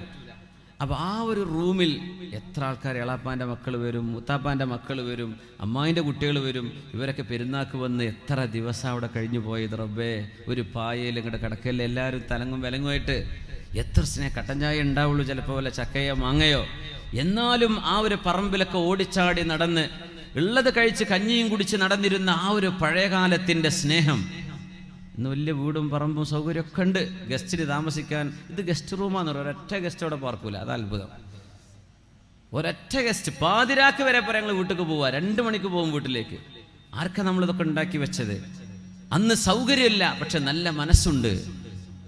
അപ്പോൾ ആ ഒരു റൂമിൽ എത്ര ആൾക്കാർ, എളാപ്പാൻ്റെ മക്കൾ വരും, മുത്താപ്പാൻ്റെ മക്കൾ വരും, അമ്മായിൻ്റെ കുട്ടികൾ വരും. ഇവരൊക്കെ പെരുന്നാക്ക് വന്ന് എത്ര ദിവസം അവിടെ കഴിഞ്ഞു പോയത് റബ്ബേ. ഒരു പായയിൽ ഇങ്ങോട്ട് കിടക്കല്ലേ, എല്ലാവരും തലങ്ങും വിലങ്ങുമായിട്ട്. എത്ര കട്ടൻ ചായ ഉണ്ടാവുള്ളൂ, ചിലപ്പോൾ വല്ല ചക്കയോ മാങ്ങയോ. എന്നാലും ആ ഒരു പറമ്പിലൊക്കെ ഓടിച്ചാടി നടന്ന് ഉള്ളത് കഴിച്ച് കഞ്ഞിയും കുടിച്ച് നടന്നിരുന്ന ആ ഒരു പഴയകാലത്തിൻ്റെ സ്നേഹം. ഇന്ന് വലിയ വീടും പറമ്പും സൗകര്യമൊക്കെ ഉണ്ട്, ഗസ്റ്റിന് താമസിക്കാൻ. ഇത് ഗസ്റ്റ് റൂമാന്ന് പറയും, ഒരൊറ്റ ഗസ്റ്റ് അവിടെ പാർക്കൂല. അത് അത്ഭുതം. ഒരൊറ്റ ഗസ്റ്റ് പാതിരാക്ക് വരെ പറയാം ഞങ്ങൾ വീട്ടിലേക്ക് പോവുക, 2 മണിക്ക് പോകും വീട്ടിലേക്ക്. ആർക്കാ നമ്മളിതൊക്കെ ഉണ്ടാക്കി വെച്ചത്? അന്ന് സൗകര്യമില്ല, പക്ഷെ നല്ല മനസ്സുണ്ട്.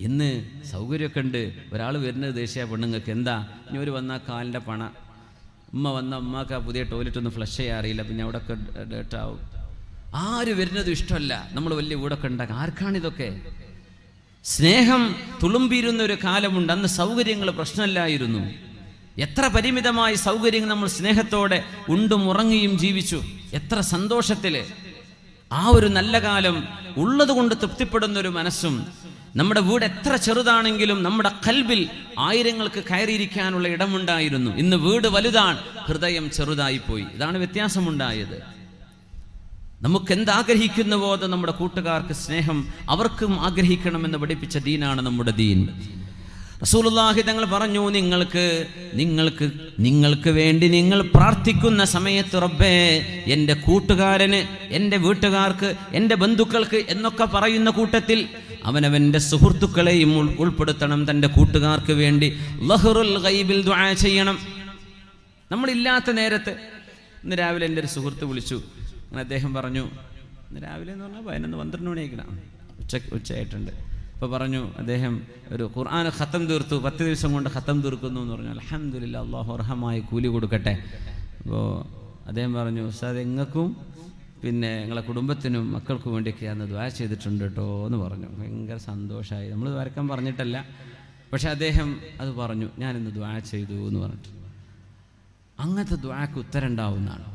ഇന്ന് സൗകര്യമൊക്കെ ഉണ്ട്. ഒരാൾ വരുന്നത് ദേശീയ പെണ്ണുങ്ങൾക്ക് എന്താ, ഇനി ഒരു വന്നാൽ കാലിൻ്റെ പണ, ഉമ്മ വന്ന ഉമ്മാക്ക് ആ പുതിയ ടോയ്ലറ്റ് ഒന്ന് ഫ്ലഷ് ചെയ്യാൻ അറിയില്ല, പിന്നെ അവിടെയൊക്കെ ഡേട്ടാവും. ആര് വരുന്നതും ഇഷ്ടമല്ല. നമ്മൾ വലിയ വീടൊക്കെ ഉണ്ടാക്കുക. ആർക്കാണിതൊക്കെ? സ്നേഹം തുളുമ്പിയിരുന്ന ഒരു കാലമുണ്ട്. അന്ന് സൗകര്യങ്ങൾ പ്രശ്നമില്ലായിരുന്നു. എത്ര പരിമിതമായ സൗകര്യങ്ങൾ നമ്മൾ സ്നേഹത്തോടെ ഉണ്ടും ഉറങ്ങിയും ജീവിച്ചു. എത്ര സന്തോഷത്തില്. ആ ഒരു നല്ല കാലം ഉള്ളത് കൊണ്ട് തൃപ്തിപ്പെടുന്ന ഒരു മനസ്സും. നമ്മുടെ വീട് എത്ര ചെറുതാണെങ്കിലും നമ്മുടെ കൽബിൽ ആയിരങ്ങൾക്ക് കയറിയിരിക്കാനുള്ള ഇടമുണ്ടായിരുന്നു. ഇന്ന് വീട് വലുതാണ്, ഹൃദയം ചെറുതായിപ്പോയി. ഇതാണ് വ്യത്യാസമുണ്ടായത്. നമുക്ക് എന്താഗ്രഹിക്കുന്നുവോ അത് നമ്മുടെ കൂട്ടുകാർക്ക് സ്നേഹം അവർക്കും ആഗ്രഹിക്കണമെന്ന് പഠിപ്പിച്ച ദീനാണ് നമ്മുടെ ദീൻ. റസൂലുള്ളാഹി തങ്ങൾ പറഞ്ഞു, നിങ്ങൾക്ക് വേണ്ടി നിങ്ങൾ പ്രാർത്ഥിക്കുന്ന സമയത്ത് റബ്ബേ, എൻ്റെ കൂട്ടുകാരന്, എൻ്റെ വീട്ടുകാർക്ക്, എൻ്റെ ബന്ധുക്കൾക്ക് എന്നൊക്കെ പറയുന്ന കൂട്ടത്തിൽ അവനവൻ്റെ സുഹൃത്തുക്കളെയും ഉൾപ്പെടുത്തണം. തൻ്റെ കൂട്ടുകാർക്ക് വേണ്ടി ലഹ്റുൽ ഗൈബിൽ ദുആ ചെയ്യണം. നമ്മളില്ലാത്ത നേരത്ത്, ഇന്ന് രാവിലെ എൻ്റെ ഒരു സുഹൃത്ത് വിളിച്ചു. അദ്ദേഹം പറഞ്ഞു, ഇന്ന് രാവിലെ എന്ന് പറഞ്ഞാൽ 11-12 മണിയായിക്കണം, ഉച്ചയായിട്ടുണ്ട്. അപ്പോൾ പറഞ്ഞു, അദ്ദേഹം ഒരു ഖുർആൻ ഖത്തം തീർത്തു, 10 ദിവസം കൊണ്ട് ഖത്തം തീർക്കുന്നു എന്ന് പറഞ്ഞു. അൽഹംദുലില്ലാ, അല്ലാഹു അർഹമായി കൂലി കൊടുക്കട്ടെ. അപ്പോൾ അദ്ദേഹം പറഞ്ഞു, ഉസ്താദ് നിങ്ങൾക്കും പിന്നെ നിങ്ങളെ കുടുംബത്തിനും മക്കൾക്കും വേണ്ടിയൊക്കെ അന്ന് ദുആ ചെയ്തിട്ടുണ്ട് കേട്ടോ എന്ന് പറഞ്ഞു. ഭയങ്കര സന്തോഷമായി. നമ്മൾ വരക്കാൻ പറഞ്ഞിട്ടല്ല, പക്ഷെ അദ്ദേഹം അത് പറഞ്ഞു, ഞാനിന്ന് ദുആ ചെയ്തു എന്ന് പറഞ്ഞിട്ട്. അങ്ങനത്തെ ദുആക്ക് ഉത്തരം ഉണ്ടാവുന്നതാണ്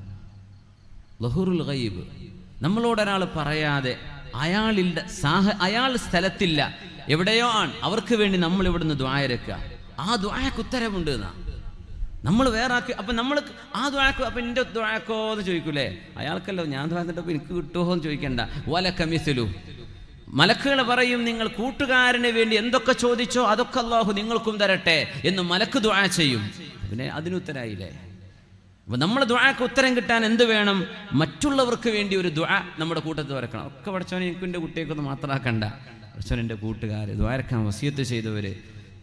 ലഹുറുൽ ഗൈബ്. നമ്മളോടൊരാൾ പറയാതെ, അയാൾ സ്ഥലത്തില്ല, എവിടെയോ ആണ്, അവർക്ക് വേണ്ടി നമ്മൾ ഇവിടുന്ന് ദുആ ഇറക്കുക. ആ ദുആക്ക് ഉത്തരമുണ്ട് എന്നാ നമ്മൾ വേറെ ആക്കി. അപ്പം നമ്മൾ ആ ദുആക്ക്, അപ്പം എൻ്റെ ദുആക്കോ എന്ന് ചോദിക്കൂലേ, അയാൾക്കല്ലോ ഞാൻ ദുആന്നിട്ടപ്പോൾ എനിക്ക് കിട്ടുമോ എന്ന് ചോദിക്കണ്ട. വലക മിസ്ലു, മലക്കുകൾ പറയും, നിങ്ങൾ കൂട്ടുകാരന് വേണ്ടി എന്തൊക്കെ ചോദിച്ചോ അതൊക്കെ അല്ലാഹു നിങ്ങൾക്കും തരട്ടെ എന്ന് മലക്ക് ദുആ ചെയ്യും. പിന്നെ അതിനുത്തരായില്ലേ. അപ്പോൾ നമ്മുടെ ദുആക്ക് ഉത്തരം കിട്ടാൻ എന്ത് വേണം? മറ്റുള്ളവർക്ക് വേണ്ടി ഒരു ദുആ നമ്മുടെ കൂട്ടത്തിൽ വരക്കണം. ഒക്കെ പഠിച്ചവനെ എനിക്ക് എൻ്റെ കുട്ടിയൊക്കെ മാത്രമാക്കണ്ട. പഠിച്ചവൻ എൻ്റെ കൂട്ടുകാർ, ദ്വാരക്കാൻ വസിയത്ത് ചെയ്തവർ,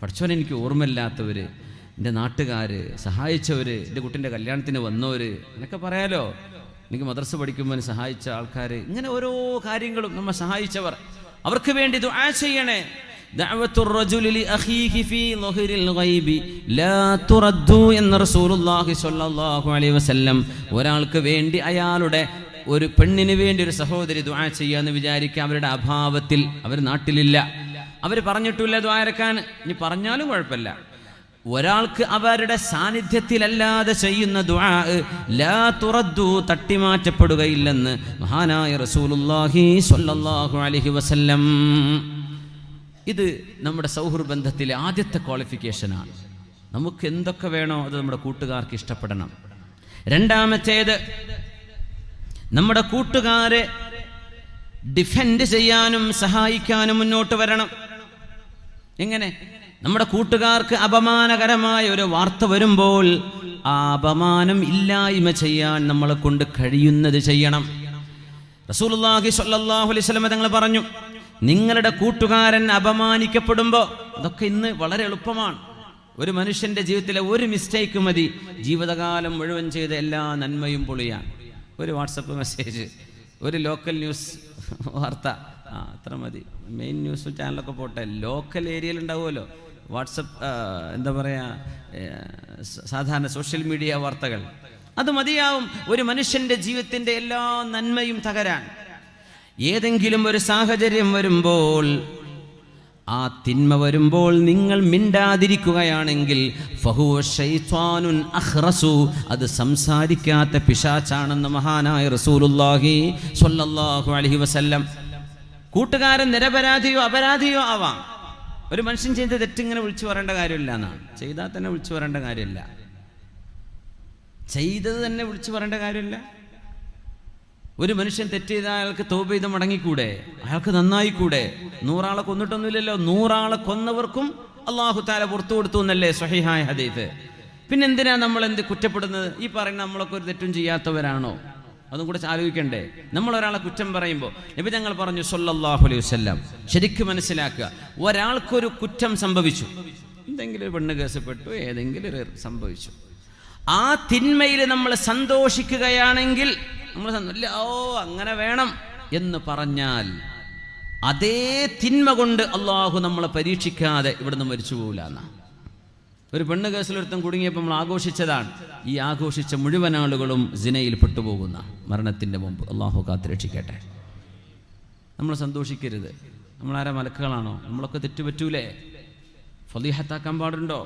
പഠിച്ചവൻ എനിക്ക് ഓർമ്മയില്ലാത്തവർ, എൻ്റെ നാട്ടുകാർ, സഹായിച്ചവർ, എൻ്റെ കുട്ടിൻ്റെ കല്യാണത്തിന് വന്നവർ, എന്നൊക്കെ പറയാലോ. എനിക്ക് മദ്രസ പഠിക്കുമ്പോൾ സഹായിച്ച ആൾക്കാർ, ഇങ്ങനെ ഓരോ കാര്യങ്ങളും നമ്മെ സഹായിച്ചവർ, അവർക്ക് വേണ്ടി ദുആ ചെയ്യണേ. ദഅവത്തുർ റജുലി ലിഅഖീഹി ഫീ ളഹ്റിൽ ഗൈബി ലാ തുറദ്ദു എന്ന റസൂലുള്ളാഹി സ്വല്ലല്ലാഹു അലൈഹി വസല്ലം. ഒരാൾക്ക് വേണ്ടി, അയാളുടെ ഒരു പെണ്ണിന് വേണ്ടി ഒരു സഹോദരി ദുആ ചെയ്യാന്ന് വിചാരിക്കുക, അവരുടെ അഭാവത്തിൽ, അവർ നാട്ടിലില്ല, അവർ പറഞ്ഞിട്ടില്ല ദ്വാരക്കാൻ, ഇനി പറഞ്ഞാലും കുഴപ്പമില്ല. ഒരാൾക്ക് അവരുടെ സാന്നിധ്യത്തിലല്ലാതെ ചെയ്യുന്ന ദുആ ലാ തുറദ്ദു, തട്ടിമാറ്റപ്പെടുകയില്ലെന്ന് മഹാനായ റസൂലുള്ളാഹി സ്വല്ലല്ലാഹു അലൈഹി വസല്ലം. ഇത് നമ്മുടെ സൗഹൃദബന്ധത്തിലെ ആദ്യത്തെ ക്വാളിഫിക്കേഷനാണ്. നമുക്ക് എന്തൊക്കെ വേണോ അത് നമ്മുടെ കൂട്ടുകാർക്ക് ഇഷ്ടപ്പെടണം. രണ്ടാമത്തേത്, നമ്മുടെ കൂട്ടുകാരെ ഡിഫെൻഡ് ചെയ്യാനും സഹായിക്കാനും മുന്നോട്ട് വരണം. എങ്ങനെ? നമ്മുടെ കൂട്ടുകാർക്ക് അപമാനകരമായ ഒരു വാർത്ത വരുമ്പോൾ ആ അപമാനം ഇല്ലായ്മ ചെയ്യാൻ നമ്മളെ കൊണ്ട് കഴിയുന്നത് ചെയ്യണം. റസൂലുള്ളാഹി സ്വല്ലല്ലാഹു അലൈഹി വസല്ലം തങ്ങൾ പറഞ്ഞു, നിങ്ങളുടെ കൂട്ടുകാരൻ അപമാനിക്കപ്പെടുമ്പോൾ, അതൊക്കെ ഇന്ന് വളരെ എളുപ്പമാണ്. ഒരു മനുഷ്യന്റെ ജീവിതത്തിലെ ഒരു മിസ്റ്റേക്ക് മതി ജീവിതകാലം മുഴുവൻ ചെയ്ത എല്ലാ നന്മയും പൊളിയാൻ. ഒരു വാട്സപ്പ് മെസ്സേജ്, ഒരു ലോക്കൽ ന്യൂസ് വാർത്ത, അത്ര മതി. മെയിൻ ന്യൂസ് ചാനലൊക്കെ പോട്ടെ, ലോക്കൽ ഏരിയയിൽ ഉണ്ടാവുമല്ലോ വാട്സപ്പ്, എന്താ പറയുക, സാധാരണ സോഷ്യൽ മീഡിയ വാർത്തകൾ, അത് മതിയാവും ഒരു മനുഷ്യന്റെ ജീവിതത്തിന്റെ എല്ലാ നന്മയും തകരാൻ. ഏതെങ്കിലും ഒരു സാഹചര്യം വരുമ്പോൾ, ആ തിന്മ വരുമ്പോൾ നിങ്ങൾ മിണ്ടാതിരിക്കുകയാണെങ്കിൽ ഫഹുവ ശൈത്വാനുൻ അഖ്റസു, അത് സംസാരിക്കാത്ത പിശാചാണെന്ന് മഹാനായ റസൂലുള്ളാഹി സ്വല്ലല്ലാഹു അലൈഹി വസല്ലം. കൂട്ടുകാരൻ നിരപരാധിയോ അപരാധിയോ ആവാം. ഒരു മനുഷ്യൻ ചെയ്ത തെറ്റിങ്ങനെ വിളിച്ചു പറയേണ്ട കാര്യമില്ല എന്നാണ്. ചെയ്താൽ തന്നെ വിളിച്ചു പറയേണ്ട കാര്യമില്ല, ചെയ്തത് തന്നെ വിളിച്ചു പറയേണ്ട കാര്യമില്ല. ഒരു മനുഷ്യൻ തെറ്റ് ചെയ്ത അയാൾക്ക് തൗബ ചെയ്ത് മടങ്ങിക്കൂടെ? അയാൾക്ക് നന്നായിക്കൂടെ? 100 ആളെ കൊന്നിട്ടൊന്നുമില്ലല്ലോ. 100 ആളെ കൊന്നവർക്കും അല്ലാഹു തആല പുറത്തു കൊടുത്തു എന്നല്ലേ സ്വഹീഹായ ഹദീസ്. പിന്നെന്തിനാ നമ്മൾ കുറ്റപ്പെടുന്നത്? ഈ പറയുന്ന നമ്മളൊക്കെ ഒരു തെറ്റും ചെയ്യാത്തവരാണോ? അതും കൂടെ ആലോചിക്കണ്ടേ? നമ്മൾ ഒരാളെ കുറ്റം പറയുമ്പോൾ നബി തങ്ങൾ പറഞ്ഞു സ്വല്ലല്ലാഹു അലൈഹി വസല്ലം, ശരിക്കും മനസ്സിലാക്കുക, ഒരാൾക്കൊരു കുറ്റം സംഭവിച്ചു, എന്തെങ്കിലും ഒരു പെണ്ണ് കേസപ്പെട്ടു, ഏതെങ്കിലും ഒരു സംഭവിച്ചു, ആ തിന്മയിൽ നമ്മൾ സന്തോഷിക്കുകയാണെങ്കിൽ, നമ്മൾ അങ്ങനെ വേണം എന്ന് പറഞ്ഞാൽ, അതേ തിന്മ കൊണ്ട് അള്ളാഹു നമ്മളെ പരീക്ഷിക്കാതെ ഇവിടുന്ന് മരിച്ചു പോകില്ല എന്നാ. ഒരു പെണ്ണ് കേസിലൊരുത്തം കുടുങ്ങിയപ്പോൾ നമ്മൾ ആഘോഷിച്ചതാണ്. ഈ ആഘോഷിച്ച മുഴുവൻ ആളുകളും സിനയിൽ പെട്ടുപോകുന്ന മരണത്തിൻ്റെ മുമ്പ്. അള്ളാഹു കാത്തുരക്ഷിക്കട്ടെ. നമ്മൾ സന്തോഷിക്കരുത്. നമ്മളാരാ മലക്കുകളാണോ? നമ്മളൊക്കെ തെറ്റുപറ്റൂലേ? ഫളീഹത്താക്കാൻ പാടുണ്ടോ?